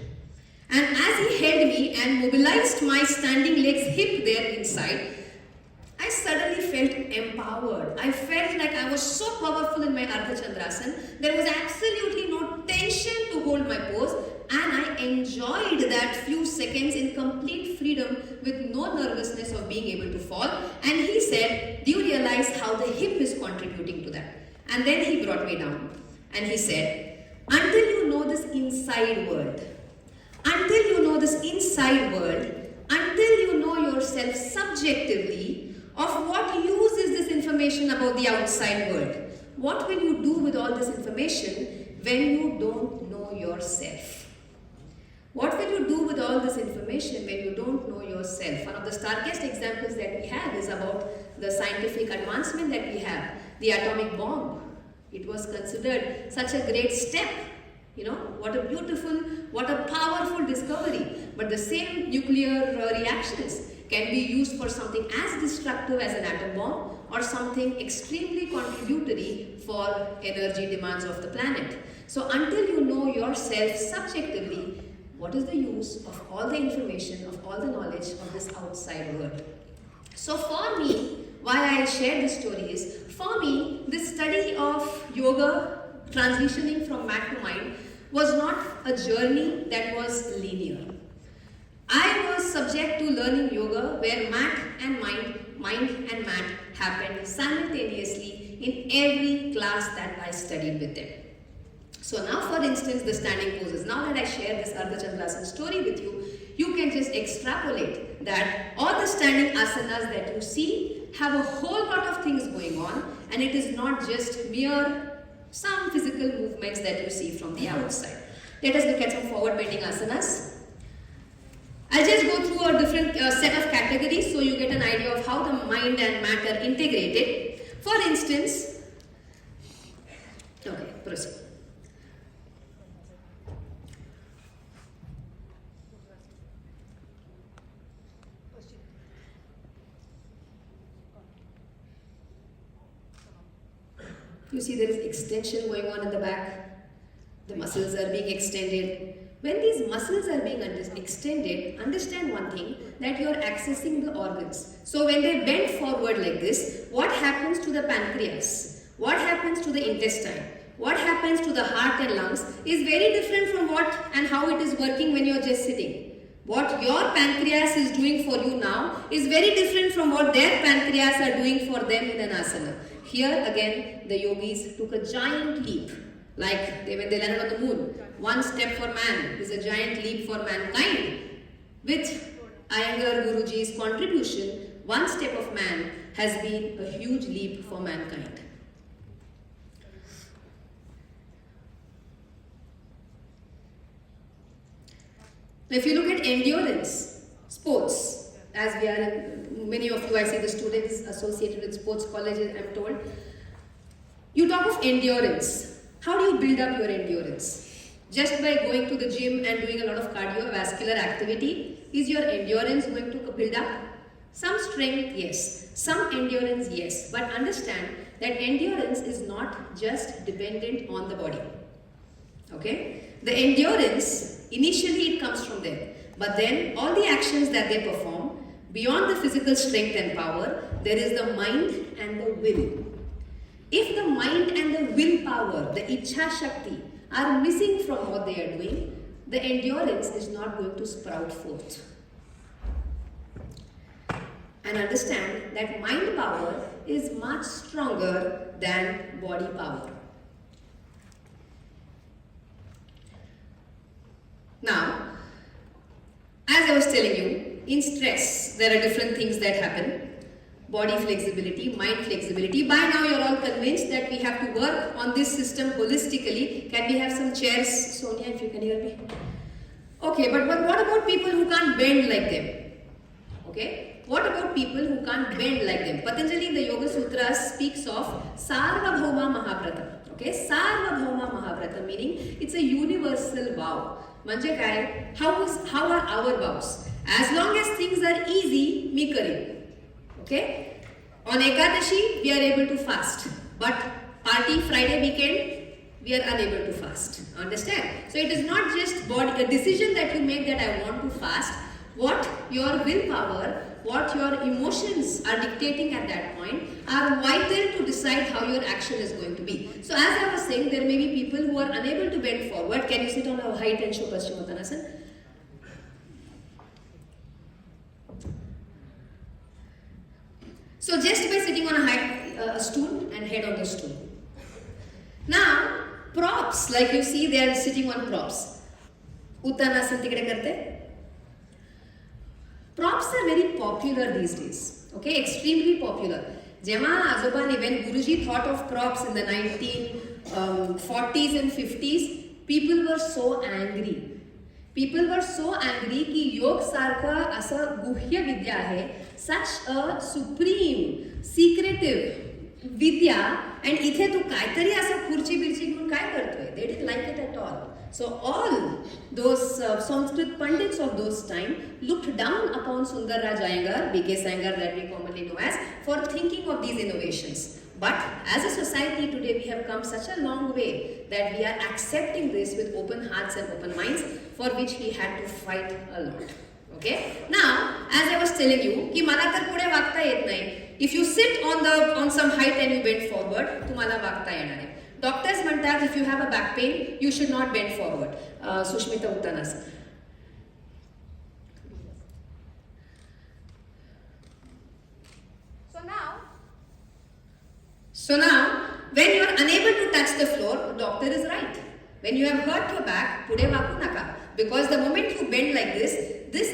And as he held me and mobilized my standing leg's hip there inside, I suddenly felt empowered. I felt like I was so powerful in my Ardha Chandrasana. There was absolutely no tension to hold my pose, and I enjoyed that few seconds in complete freedom with no nervousness of being able to fall. And he said, do you realize how the hip is contributing to that? And then he brought me down and he said, until you know this inside world, until you know this inside world, until you know yourself subjectively, of what use is this information about the outside world? What will you do with all this information when you don't know yourself? What will you do with all this information when you don't know yourself? One of the starkest examples that we have is about the scientific advancement that we have, the atomic bomb. It was considered such a great step. You know, what a beautiful, what a powerful discovery. But the same nuclear reactions can be used for something as destructive as an atom bomb or something extremely contributory for energy demands of the planet. So until you know yourself subjectively, what is the use of all the information, of all the knowledge of this outside world? So for me, why I share this story is, for me, this study of yoga, transitioning from mat to mind, was not a journey that was linear. I was subject to learning yoga where mat and mind and mat happened simultaneously in every class that I studied with them. So now, for instance, the standing poses. Now that I share this Ardha Chandrasana story with you, you can just extrapolate that all the standing asanas that you see have a whole lot of things going on, and it is not just mere some physical movements that you see from the outside. Let us look at some forward bending asanas. I'll just go through a different set of categories so you get an idea of how the mind and matter integrated. For instance, okay, proceed. You see there is extension going on in the back. The muscles are being extended. When these muscles are being extended, understand one thing, that you are accessing the organs. So when they bend forward like this, what happens to the pancreas? What happens to the intestine? What happens to the heart and lungs is very different from what and how it is working when you are just sitting. What your pancreas is doing for you now is very different from what their pancreas are doing for them in an asana. Here again, the yogis took a giant leap. Like when they landed on the moon. One step for man is a giant leap for mankind. With Iyengar Guruji's contribution, one step of man has been a huge leap for mankind. Now if you look at endurance, sports, as we are, many of you, I see the students associated with sports colleges, I'm told. You talk of endurance. How do you build up your endurance? Just by going to the gym and doing a lot of cardiovascular activity, is your endurance going to build up? Some strength, yes. Some endurance, yes. But understand that endurance is not just dependent on the body. Okay? The endurance, initially it comes from there. But then all the actions that they perform, beyond the physical strength and power, there is the mind and the will. If the mind and the willpower, the Ichha Shakti, are missing from what they are doing, the endurance is not going to sprout forth. And understand that mind power is much stronger than body power. Now, as I was telling you, in stress, there are different things that happen. Body flexibility, mind flexibility. By now you're all convinced that we have to work on this system holistically. Can we have some chairs, Sonia, if you can hear me? Okay, but what about people who can't bend like them? Okay, what about people who can't bend like them? Patanjali in the Yoga Sutras speaks of Sarvabhauma Mahavrata. Okay, Sarvabhauma Mahavrata, meaning it's a universal vow. Manje kai, how are our vows? As long as things are easy, me kare. Okay? On Ekadashi, we are able to fast. But party Friday weekend, we are unable to fast. Understand? So it is not just a decision that you make that I want to fast. What your willpower, what your emotions are dictating at that point are vital to decide how your action is going to be. So as I was saying, there may be people who are unable to bend forward. Can you sit on a height and show Paschimottanasana? So just by sitting on a stool and head on the stool. Now, props, like you see, they are sitting on props. Uttanasana tikde karte. Props are very popular these days. Okay, extremely popular. Jema Azobani, when Guruji thought of props in the 1940s and 50s, people were so angry. People were so angry कि योग सारखा असा गुह्य विद्या आहे, such a supreme, secretive Vidya, and इथे तू काहीतरी असं खुर्ची बिर्ची घेऊन काय करतोय? They didn't like it at all. So all those Sanskrit Pandits of those time looked down upon Sundar Raj Iyengar, B.K.S. Iyengar that we commonly know as, for thinking of these innovations. But as a society today, we have come such a long way that we are accepting this with open hearts and open minds, for which we had to fight a lot. Okay? Now, as I was telling you, ki मला तर पुढे वागता येत नाही. If you sit on some height and you bend forward, तुम्हाला वागता येणार आहे. Doctors म्हणतात, if you have a back pain, you should not bend forward. Sushmita Uttanasana. So now, when you are unable to touch the floor, the doctor is right. When you have hurt your back, pude vaku naka. Because the moment you bend like this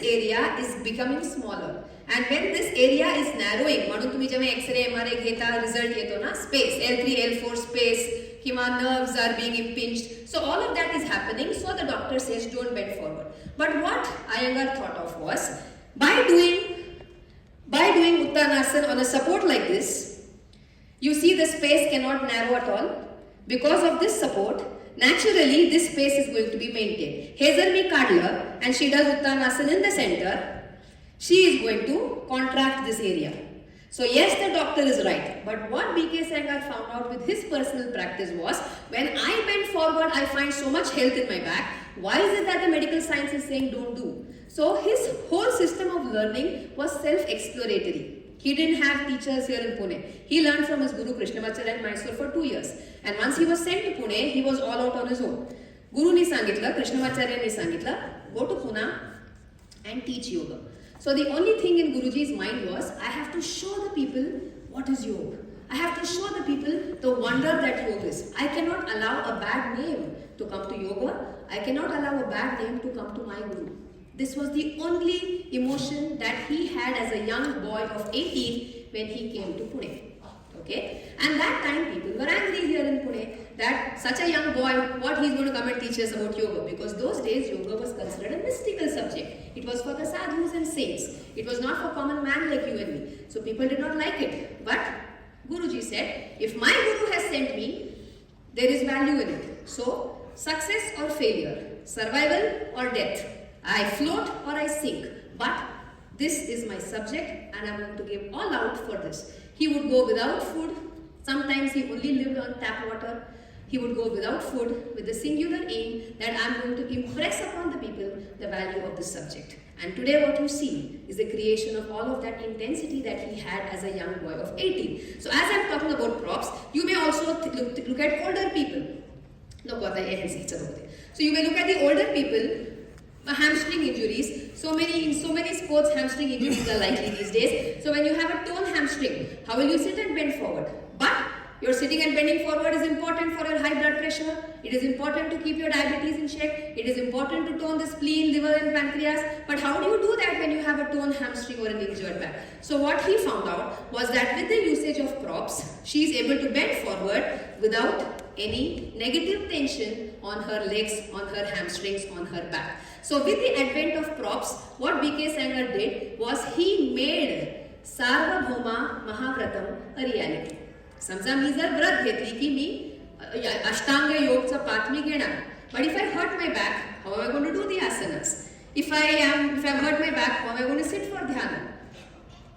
area is becoming smaller. And when this area is narrowing, म्हणून तुम्ही जेव्हा X-ray, MRI घेता, result येतो ना, space, L3, L4 space, किंवा nerves are being impinged. So all of that is happening, so the doctor says don't bend forward. But what Iyengar thought of was, by doing Uttanasana on a support like this, you see the space cannot narrow at all. Because of this support, naturally this space is going to be maintained. He जर मी काढलं and she does Uttanasana in the center, she is going to contract this area. So yes, the doctor is right. But what B.K.S. Iyengar found out with his personal practice was, when I bend forward, I find so much health in my back. Why is it that the medical science is saying don't do? So his whole system of learning was self-exploratory. He didn't have teachers here in Pune. He learned from his guru Krishnamacharya in Mysore for 2 years. And once he was sent to Pune, he was all out on his own. Guru ni sangitla, Krishnamacharya ni sangitla, go to Pune and teach yoga. So the only thing in Guruji's mind was, I have to show the people what is yoga. I have to show the people the wonder that yoga is. I cannot allow a bad name to come to yoga. I cannot allow a bad name to come to my guru. This was the only emotion that he had as a young boy of 18 when he came to Pune. Okay? And that time people were angry here in Pune that such a young boy, what he's going to come and teach us about yoga, because those days yoga was considered a mystical subject. It was for the sadhus and saints. It was not for common man like you and me. So people did not like it. But Guruji said, if my guru has sent me, there is value in it. So success or failure, survival or death, I float or I sink. But this is my subject and I'm going to give all out for this. He would go without food. Sometimes he only lived on tap water. He would go without food with the singular aim that I'm going to impress upon the people the value of this subject. And today what you see is the creation of all of that intensity that he had as a young boy of 18. So as I'm talking about props, you may also look at older people. So you may look at the older people, hamstring injuries. So many sports hamstring injuries are likely these days. So when you have a torn hamstring, how will you sit and bend forward? But your sitting and bending forward is important for your high blood pressure. It is important to keep your diabetes in check. It is important to tone the spleen, liver and pancreas. But how do you do that when you have a torn hamstring or an injured back? So what he found out was that with the usage of props, she is able to bend forward without any negative tension on her legs, on her hamstrings, on her back. So with the advent of props, what B.K.S. Iyengar did was he made Sarvabhauma Mahavratam a reality. समजा मी जर व्रत घेतली की मी अष्टांग योगचा पाठ मी घेणार. But if I hurt my back, how am I going to do the asanas? If I hurt my back, how am I going to sit for dhyana?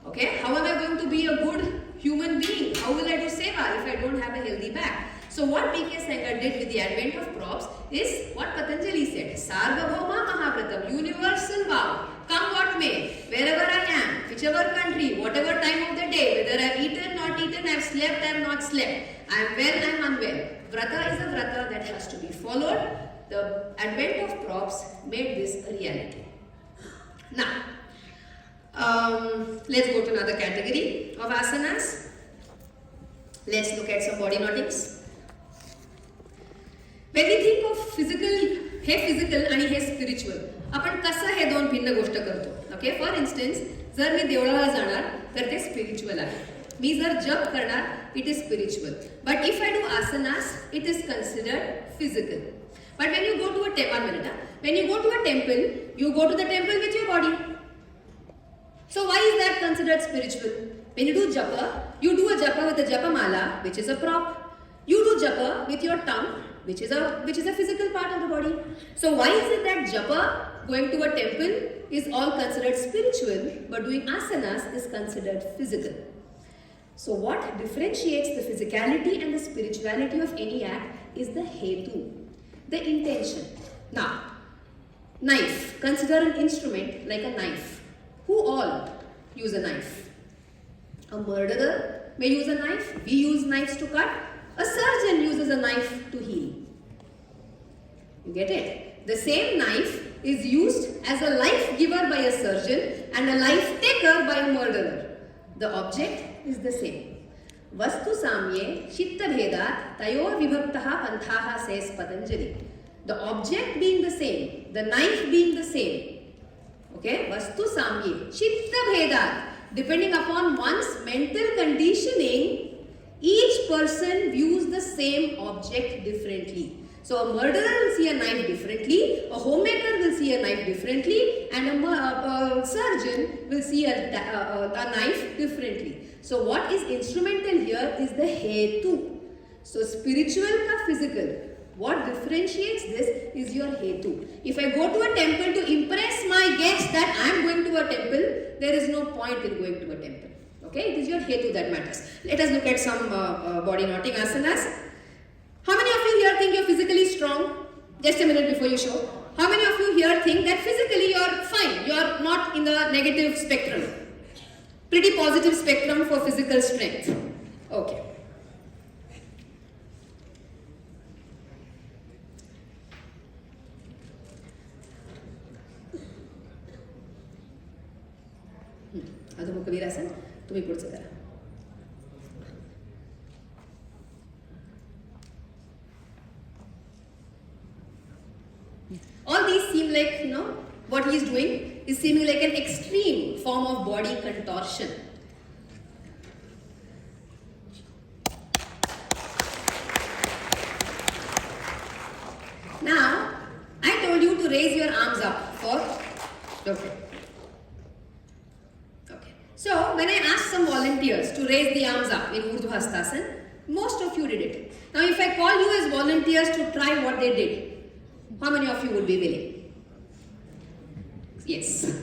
Okay, how am I going to be a good human being? How will I do seva if I don't have a healthy back? So what B.K.S. Iyengar did with the advent of props is what Patanjali said, Sarvabhauma Mahavratam, universal vow, come what may, wherever I am, whichever country, whatever time of the day, whether I've eaten, not eaten, I've slept, I've not slept, I'm well, I'm unwell. Vrata is a vrata that has to be followed. The advent of props made this a reality. Now, let's go to another category of asanas. Let's look at some body knottings. When we think of physical आणि हे spiritual, आपण कसं हे दोन भिन्न गोष्ट करतो. Okay, for instance जर मी देवळाला जाणार तर ते स्पिरिच्युअल आहे. मी जर जप करणार it is spiritual. But if I do asanas it is considered physical. But when you go to a temple, you go to the temple with your body. So why is that considered spiritual? When you do japa, you do a japa with a japa mala, which is a prop. You do japa with your tongue, which is a physical part of the body. So why is it that japa, going to a temple, is all considered spiritual, but doing asanas is considered physical? So what differentiates the physicality and the spirituality of any act is the hetu, the intention. Now, knife, consider an instrument like a knife. Who all use a knife? A murderer may use a knife. We use knives to cut. A surgeon uses a knife to heal. You get it? The same knife is used as a life giver by a surgeon and a life taker by a murderer. The object is the same. Vastu samye chitta bhedat tayor vibhaktaha panthaha says Patanjali. The object being the same, the knife being the same. Okay? Vastu samye chitta bhedat. Depending upon one's mental conditioning, each person views the same object differently. So a murderer will see a knife differently, a homemaker will see a knife differently, and a surgeon will see a knife differently. So what is instrumental here is the hetu. So spiritual ka physical. What differentiates this is your hetu. If I go to a temple to impress my guests that I am going to a temple, there is no point in going to a temple. Okay, it is your hetu that matters. Let us look at some body knotting asanas. How many of you here think you're physically strong? Just a minute before you show. How many of you here think that physically you're fine? You're not in the negative spectrum. Pretty positive spectrum for physical strength. Okay. अधो मुख वीरासन तुम्ही पुढचं करा. All these seem like, what he is doing is seeming like an extreme form of body contortion. Now, I told you to raise your arms up for okay. So, when I asked some volunteers to raise the arms up in Urdhva Hastasan, most of you did it. Now, if I call you as volunteers to try what they did, how many of you would be willing? Yes,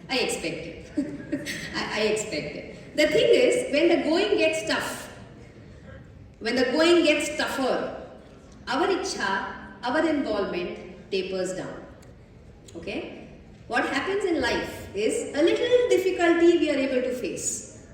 I expected. I expected. The thing is, when the going gets tough, when the going gets tougher, our ichha, our involvement tapers down. Okay? What happens in life is a little difficulty we are able to face.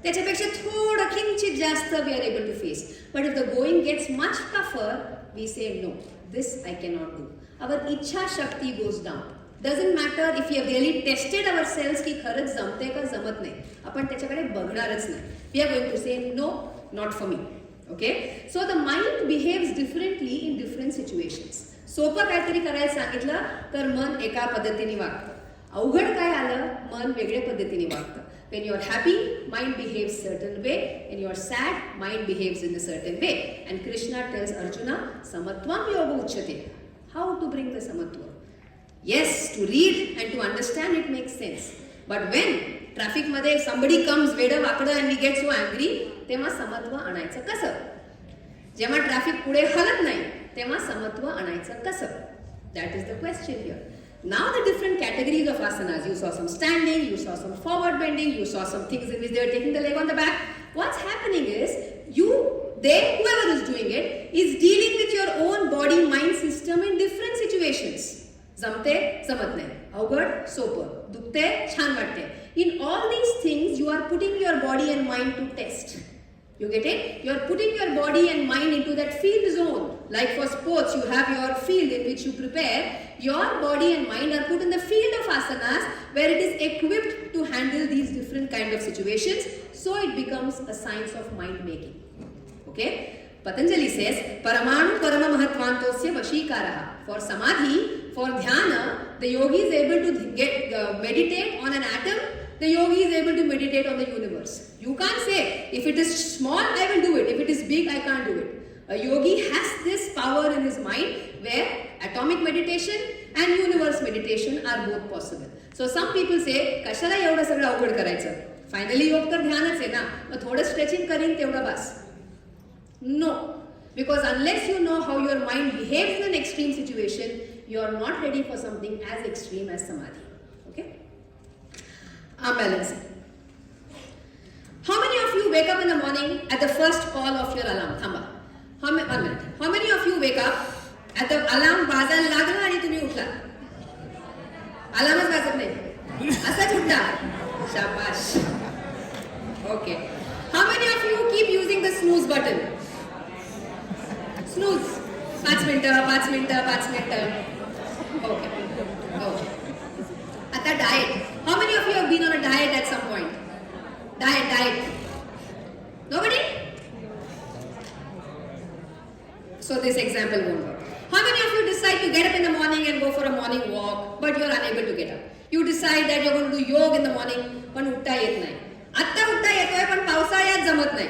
त्याच्यापेक्षा थोडं किंचित जास्त we are able to face. But if the going gets much tougher, we say no, this I cannot do. Our ichha shakti goes down. Doesn't matter if we have really tested ourselves की खरंच जमते का जमत नाही. आपण त्याच्याकडे बघणारच नाही. We are going to say no, not for me. Okay? So the mind behaves differently in different situations. सोपं काहीतरी करायला सांगितलं तर मन एका पद्धतीने वागतं. अवघड काय आलं मन वेगळ्या पद्धतीने वागतं. When you are happy, mind behaves certain way. When you are sad, mind behaves in a certain way. And Krishna tells Arjuna, Samatvam yoga uchyate. How to bring the samatva? Yes, to read and to understand it makes sense. But when traffic मध्ये somebody comes वेडं वाकडं and we get so angry, तेव्हा समत्व आणायचं कसं? जेव्हा traffic पुढे हलत नाही, तेव्हा समत्व आणायचं कसं? That is the question here. Now the different categories of asanas, you saw some standing, you saw some forward bending, you saw some things in which they are taking the leg on the back. What's happening is, whoever is doing it, is dealing with your own body-mind system in different situations. Zamte, zamat nahi. Avgad, soper. Dukte, chan vatte. In all these things, you are putting your body and mind to test. You get it? You are putting your body and mind into that field zone. Like for sports, you have your field in which you prepare. Your body and mind are put in the field of asanas where it is equipped to handle these different kind of situations. So it becomes a science of mind making. Okay? Patanjali says, Paramanu Parama Mahatvantosya Vashikaraha. For samadhi, for dhyana, the yogi is able to meditate on an atom. The yogi is able to meditate on the universe. You can't say, if it is small, I will do it. If it is big, I can't do it. A yogi has this power in his mind where atomic meditation and universe meditation are both possible. So some people say, कशाला एवढं सगळं अवघड करायचं? Finally योग तर ध्यानच आहे ना. मग थोडं स्ट्रेचिंग करीन तेवढं बस. No. Because unless you know how your mind behaves in an extreme situation, you are not ready for something as extreme as samadhi. Okay? Arm balancing. How many of you wake up in the morning at the first call of your alarm? Thamba. 1 minute. How many of you wake up at the alarm वाजायला लागला आणि तुम्ही उठला? अलार्मच वाजत नाही. असंच उठता. शाबाश. Okay. How many of you keep using the snooze button? Snooze. 5 मिनिटं, 5 मिनिटं, 5 मिनिटं. Okay. Okay. At diet. How many of you have been on a diet at some point? Diet. Nobody? So this example won't work. How many of you decide to get up in the morning and go for a morning walk, but you are unable to get up? You decide that you are going to do yoga in the morning, पण उठता येत नाही. आता उठता येतोय पण पावसाळ्यात जमत नाही.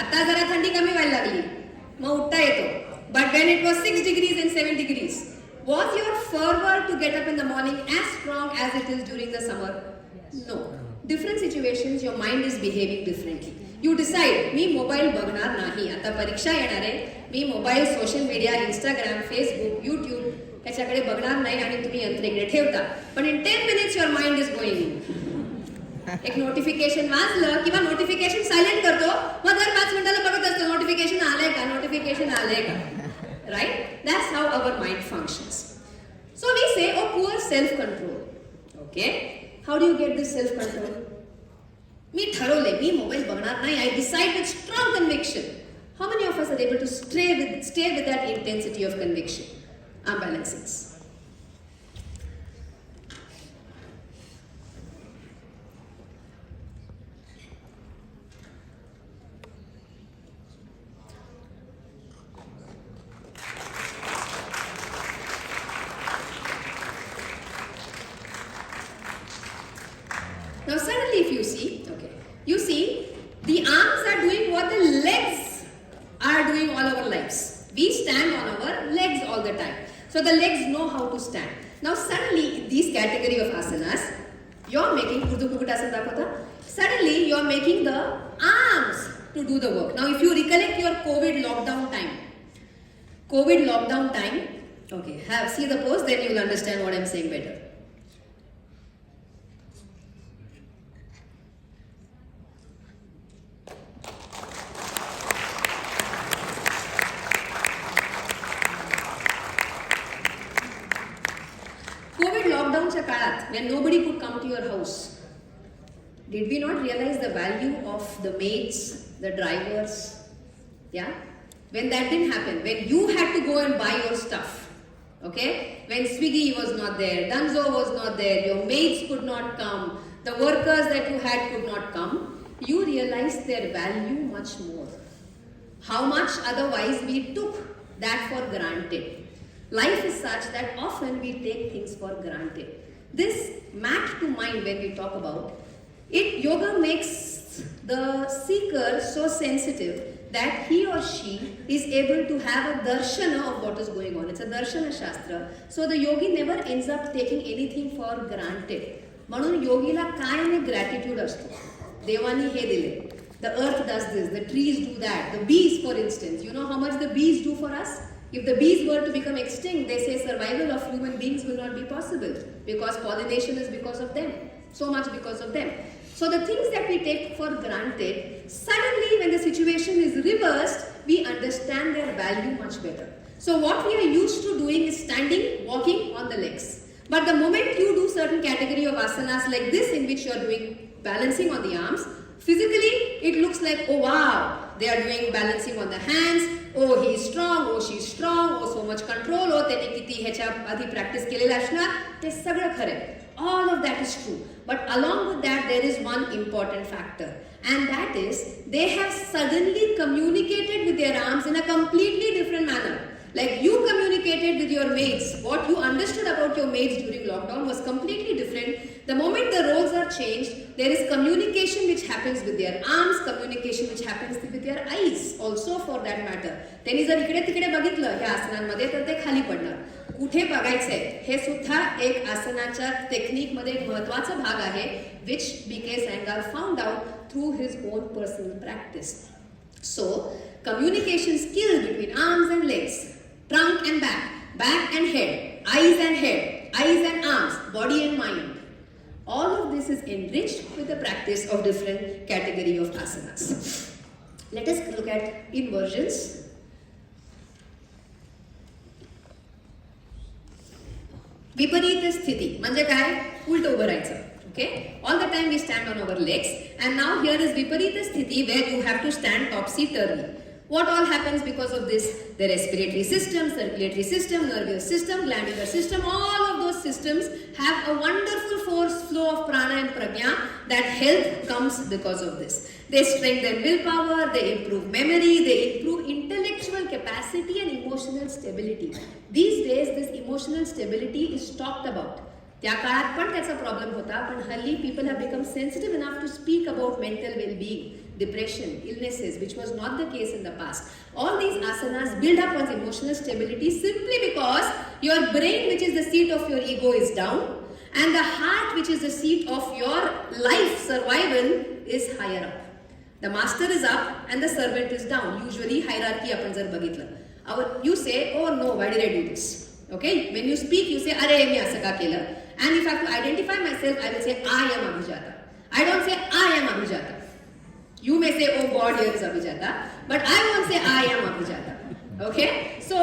आता जरा थंडी कमी व्हायला लागली. मग उठता येतो. But when it was 6 degrees and 7 degrees, was your fervor to get up in the morning as strong as it is during the summer? No. Different situations, your mind is behaving differently. You decide, मी mobile बघणार नाही. आता परीक्षा येणार आहे. मी mobile, social media, Instagram, Facebook, YouTube याच्याकडे बघणार नाही आणि तुम्ही यंत्र इकडे ठेवता. पण in 10 minutes your mind is going. एक नोटिफिकेशन वाचलं किंवा नोटिफिकेशन सायलेंट करतो, मग दर 5 मिनिटाला बघत असतो नोटिफिकेशन आलंय का, नोटिफिकेशन आलंय का. Right? That's how our mind functions. So we say, oh, poor self-control. Okay? How do you get this self-control? मी ठरवले, मी मोबाईल बघणार नाही. I decide with strong conviction. How many of us are able to stay with that intensity of conviction? I'm balancing. Now suddenly if you see, the arms are doing what the legs are doing all our lives. We stand on our legs all the time. So the legs know how to stand. Now suddenly in these category of asanas, you're making, suddenly you're making the arms to do the work. Now if you recollect your COVID lockdown time, okay, see the pose, then you'll understand what I'm saying better. Lockdownच्या काळात, when nobody could come to your house, did we not realize the value of the maids, the drivers? Yeah? When that didn't happen, when you had to go and buy your stuff, okay? When Swiggy was not there, Dunzo was not there, your maids could not come, the workers that you had could not come, you realized their value much more. How much otherwise we took that for granted. Life is such that often we take things for granted. This mat to mind when we talk about it, yoga makes the seeker so sensitive that he or she is able to have a darshana of what is going on. It's a darshana shastra. So the yogi never ends up taking anything for granted. म्हणून योगीला कायम gratitude असतो. देवानी हे दिले. The earth does this, the trees do that, the bees for instance. You know how much the bees do for us? If the bees were to become extinct, they say survival of human beings will not be possible because pollination is because of them, so much because of them. So the things that we take for granted, suddenly when the situation is reversed, we understand their value much better. So what we are used to doing is standing, walking on the legs. But the moment you do certain category of asanas like this in which you are doing balancing on the arms, physically it looks like, oh wow, they are doing balancing on the hands, oh he is strong, oh she is strong, oh so much control, oh त्यांनी किती ह्याच्या आधी practice केलेलं असणार, ते सगळं खरं. All of that is true. But along with that there is one important factor, and that is they have suddenly communicated with their arms in a completely different manner. Like you communicated with your maids, what you understood about your maids during lockdown was completely different. The moment the roles are changed, there is communication which happens with their arms, communication which happens with their eyes also for that matter. त्यांनी जर इकडे तिकडे बघितलं ह्या आसनांमध्ये तर ते खाली पडणार. कुठे बघायचंय हे सुद्धा एक आसनाच्या टेक्निकमध्ये एक महत्त्वाचा भाग आहे, which B.K.S. Iyengar found out through his own personal practice. So, communication skill between arms and legs, trunk and back and head, eyes and arms, body and mind. All of this is enriched with the practice of different category of asanas. Let us look at inversions. विपरीत स्थिती म्हणजे काय? उलट उभं राहायचं. Okay? All the time we stand on our legs, and now here is viparita sthiti where you have to stand topsy-turvy. What all happens because of this? The respiratory system, circulatory system, nervous system, glandular system, all of those systems have a wonderful force flow of prana and prajna. That health comes because of this. They strengthen willpower, they improve memory, they improve intellectual capacity and emotional stability. These days this emotional stability is talked about. त्या काळात पण त्याचा problem होता, पण हल्ली people have become sensitive enough to speak about mental well-being, depression, illnesses, which was not the case in the past. All these asanas build up one's emotional stability simply because your brain, which is the seat of your ego, is down, and the heart, which is the seat of your life survival, is higher up. The master is up and the servant is down. Usually hierarchy आपण जर बघितलं, you say, oh no, why did I do this? Okay, when you speak, you say, अरे मी असं का केलं? And if I have to identify myself, I will say, I am Abhijata. I don't say I am Abhijata. You may say, oh God, here is Abhijata, but I won't say I am Abhijata. Okay? So,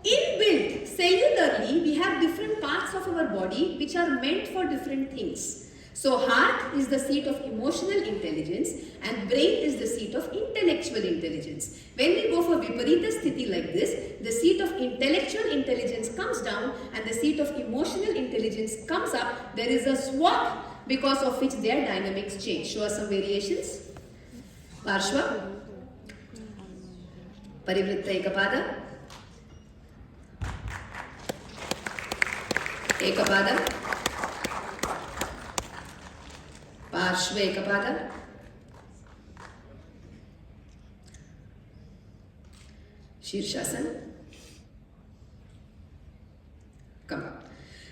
inbuilt, cellularly, we have different parts of our body which are meant for different things. So, heart is the seat of emotional intelligence and brain is the seat of intellectual intelligence. When we go for Viparita Sthiti like this, the seat of intellectual intelligence comes down and the seat of emotional intelligence comes up. There is a swap because of which their dynamics change. Show us some variations. Parshva, Parivritta Ekapada, Ekapada, Parshva Ekapada, Shirshasana. Come on.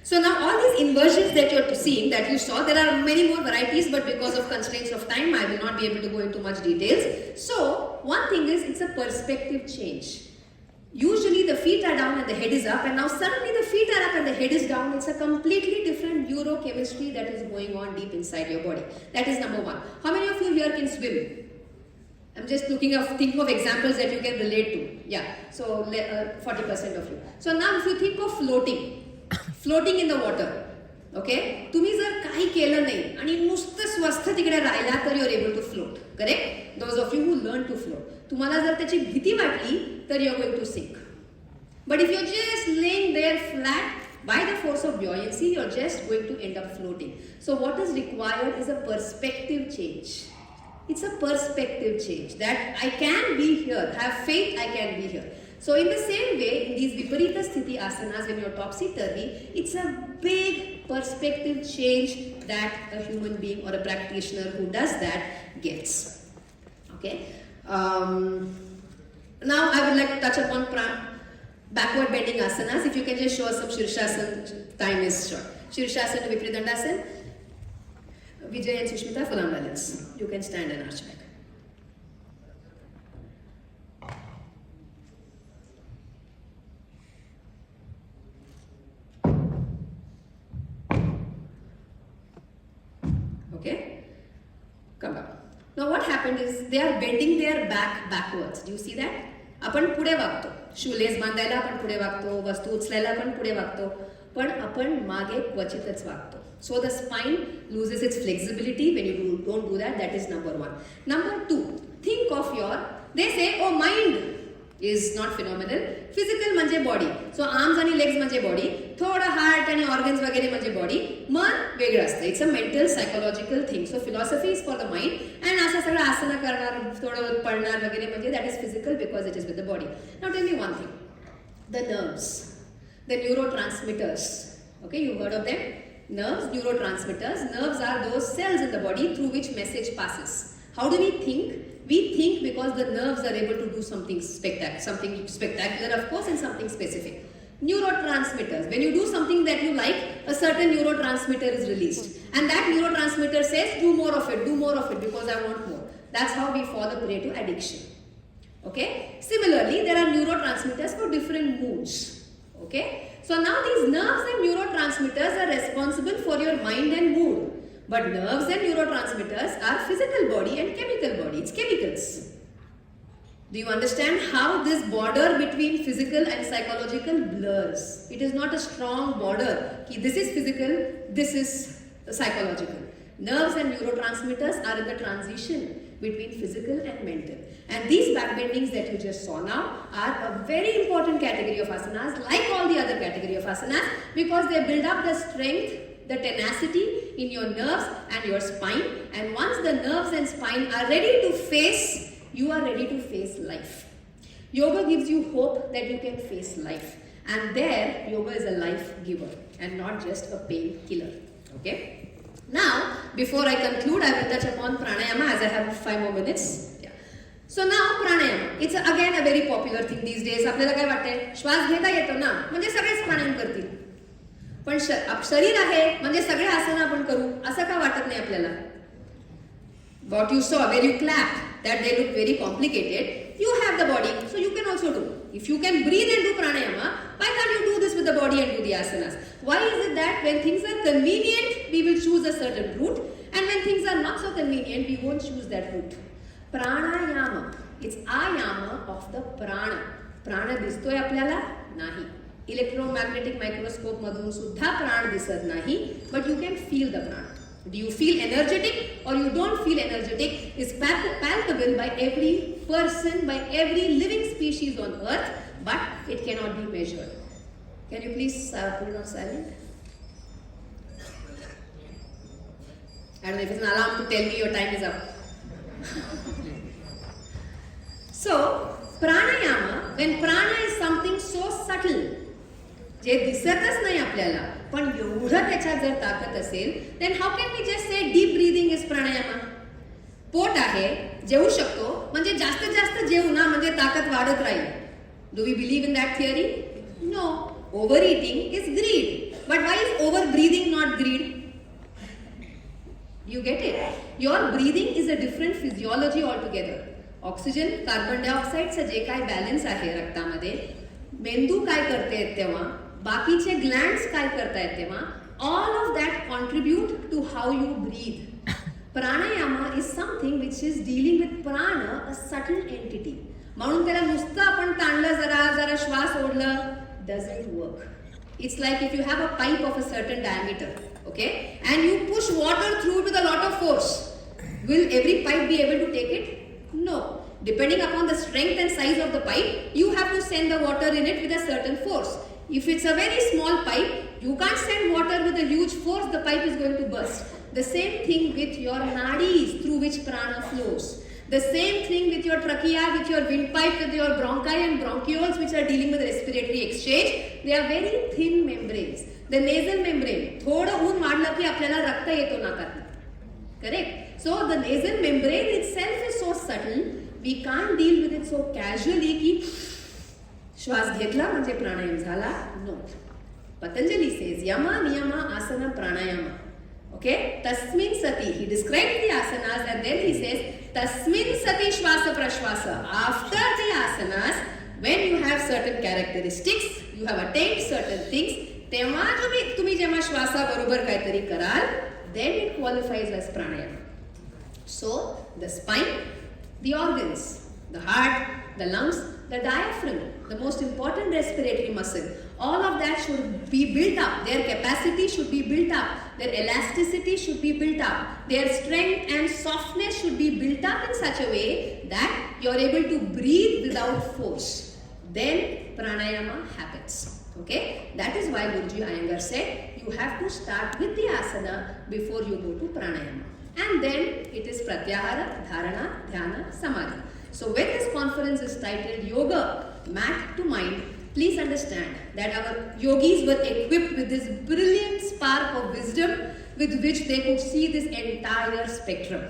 So now all these inversions that you're seeing, that you saw, there are many more varieties, but because of constraints of time, I will not be able to go into much details. So one thing is, it's a perspective change. Usually the feet are down and the head is up, and now suddenly the feet are up and the head is down. It's a completely different neurochemistry that is going on deep inside your body. That is number one. How many of you here can swim? I'm just thinking of examples that you can relate to. Yeah, so 40% of you. So now if you think of floating in the water, okay? तुम्ही जर काही केलं नाही आणि नुसतं स्वस्थ तिकडे राहिला तर you're able to float, correct? Those of you who learn to float. तुम्हाला जर त्याची भीती वाटली तर you're going to sink. But if you're just laying there flat, by the force of buoyancy, you're just going to end up floating. So what is required is a perspective change. It's a perspective change that I can be here. Have faith, I can be here. So in the same way, in these Viparita Sthiti asanas, when you're topsy-turvy, it's a big perspective change that a human being or a practitioner who does that gets. Okay. Now I would like to touch upon backward bending asanas. If you can just show us some Shirshasana, time is short. Shirshasana, Vipridandasana. Vijay and Sushmita, full arm balance. You can stand and arch back. Okay? Come down. Now what happened is they are bending their back backwards. Do you see that? आपण पुढे वागतो. Shoelace बांधायला आपण पुढे वागतो, वस्तू उचलायला आपण पुढे वागतो, पण आपण मागे क्वचितच वागतो. So the spine loses its flexibility when you don't do that. That is number one. Number two, think of they say, oh, mind is not phenomenal. Physical म्हणजे body. So arms आणि legs म्हणजे body. थोडं heart आणि organs वगैरे म्हणजे body. मन वेगळं असतं. It's a mental, psychological thing. So philosophy is for the mind. And असं सगळं आसना करणार, थोडं पडणार वगैरे म्हणजे that is physical because it is with the body. Now tell me one thing. The nerves, the neurotransmitters. Okay, you heard of them? Nerves, neurotransmitters. Nerves are those cells in the body through which message passes. How do we think? We think because the nerves are able to do something spectacular, of course, and something specific. Neurotransmitters. When you do something that you like, a certain neurotransmitter is released. And that neurotransmitter says, do more of it, because I want more. That's how we fall prey to addiction. Okay? Similarly, there are neurotransmitters for different moods. Okay? So now these nerves and neurotransmitters are responsible for your mind and mood. But nerves and neurotransmitters are physical body and chemical body. It's chemicals. Do you understand how this border between physical and psychological blurs? It is not a strong border. This is physical, this is psychological. Nerves and neurotransmitters are in the transition between physical and mental. And these backbendings that you just saw now are a very important category of asanas, like all the other category of asanas, because they build up the strength, the tenacity in your nerves and your spine. And once the nerves and spine are ready to face, you are ready to face life. Yoga gives you hope that you can face life. And there, yoga is a life giver and not just a pain killer. Okay? Now, before I conclude, I will touch upon pranayama as I have 5 more minutes. Yeah. So now, pranayama. It's again a very popular thing these days. आपल्याला काय वाटतंय? श्वास घेता येतो ना, म्हणजे सगळेच प्राणायाम करतील. पण शरीर आहे म्हणजे सगळे आसन आपण करू असं का वाटत नाही आपल्याला. What you saw where you clapped, that they look very complicated, you have the body, so you can also do. If you can breathe and do pranayama, why can't you do this with the body and do the asanas? Why is it that when things are convenient, we will choose a certain route, and when when things are not so convenient, we won't choose that route. Pranayama. It's ayama of the prana. Prana दिसतोय आपल्याला? नाही. Electromagnetic microscope मधून सुद्धा प्राण दिसत नाही, but you can feel the prana. Do you feel energetic or you don't feel energetic is palpable by every person, by every living species on earth, but it cannot be measured. Can you please put it on silent? I don't know if it's an alarm to tell me your time is up. So, pranayama, when prana is something so subtle, जे दिसतच नाही आपल्याला, पण एवढं त्याच्यात जर ताकद असेल, then how can we just say deep breathing is pranayama? पोट आहे, जेवू शकतो, म्हणजे जास्तीत जास्त जेवू ना, म्हणजे ताकद वाढत राहील. Do we believe in that theory? No. Overeating is greed. But why is over breathing not greed? You get it? Your breathing is a different physiology altogether. Oxygen, carbon dioxide चं जे काय बॅलन्स आहे रक्तामध्ये, मेंदू काय करते तेव्हा, बाकीचे glands काय करतायत तेव्हा, all of that contribute to how you breathe. Pranayama is something which is dealing with prana, a subtle entity. म्हणून त्याला नुसतं आपण ताणलं जरा श्वास ओढलं, doesn't work. It's like if you have a pipe of a certain diameter, okay, and you push water through with a lot of force. Will every pipe be able to take it? No. Depending upon the strength and size of the pipe, you have to send the water in it with a certain force. If it's a very small pipe, you can't send water with a huge force, the pipe is going to burst. The same thing with your nadis through which prana flows. The same thing with your trachea, with your windpipe, with your bronchi and bronchioles which are dealing with respiratory exchange. They are very thin membranes. The nasal membrane, थोडं ऊन वाढलं की आपल्याला रक्त येतो नाकात. Correct? So the nasal membrane itself is so subtle, we can't deal with it so casually की श्वास घेतला म्हणजे प्राणायाम झाला. No. Patanjali says yama niyama asana pranayama. Okay, tasmin sati, he described the asanas and then he says tasmin sati shvasa prashvasa. After the asanas, when you have certain characteristics, you have attained certain things, तेव्हा तुम्ही जेव्हा श्वासा बरोबर काहीतरी कराल, then it qualifies as pranayama. So the spine, the organs, the heart, the lungs, the diaphragm, the most important respiratory muscle, all of that should be built up. Their capacity should be built up. Their elasticity should be built up. Their strength and softness should be built up in such a way that you are able to breathe without force. Then pranayama happens. Okay? That is why Guruji Iyengar said you have to start with the asana before you go to pranayama. And then it is pratyahara, dharana, dhyana, samadhi. So when this conference is titled Yoga, Mat to Mind, please understand that our yogis were equipped with this brilliant spark of wisdom with which they could see this entire spectrum.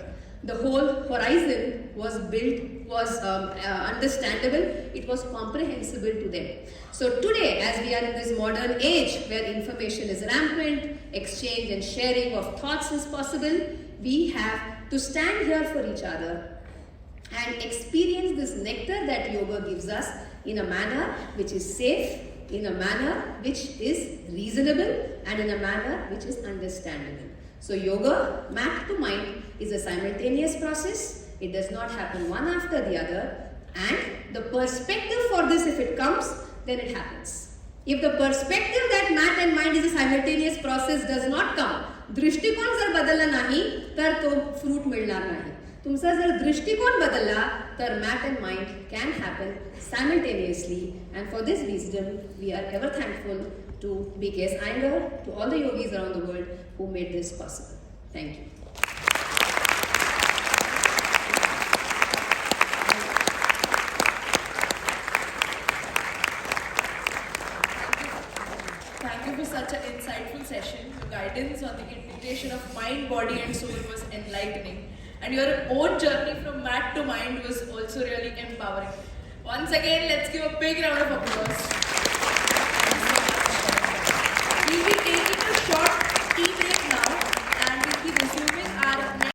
The whole horizon was built, was understandable, it was comprehensible to them. So today, as we are in this modern age where information is rampant, exchange and sharing of thoughts is possible, we have to stand here for each other and experience this nectar that yoga gives us in a manner which is safe, in a manner which is reasonable, and in a manner which is understandable. So yoga, mat to mind, is a simultaneous process. It does not happen one after the other, and the perspective for this, if it comes, then it happens. If the perspective that mat and mind is a simultaneous process does not come, दृष्टिकोन जर बदलला नाही तर तो fruit मिळणार नाही. तुमचा जर दृष्टिकोन बदलला तर mat and mind can happen simultaneously, and for this wisdom we are ever thankful to B.K.S. Iyengar, to all the yogis around the world who made this possible. Thank you. Thank you for such an insightful session. Your guidance on the integration of mind, body and soul was enlightening. And your own journey from mat to mind was also really empowering. Once again, let's give a big round of applause. We'll be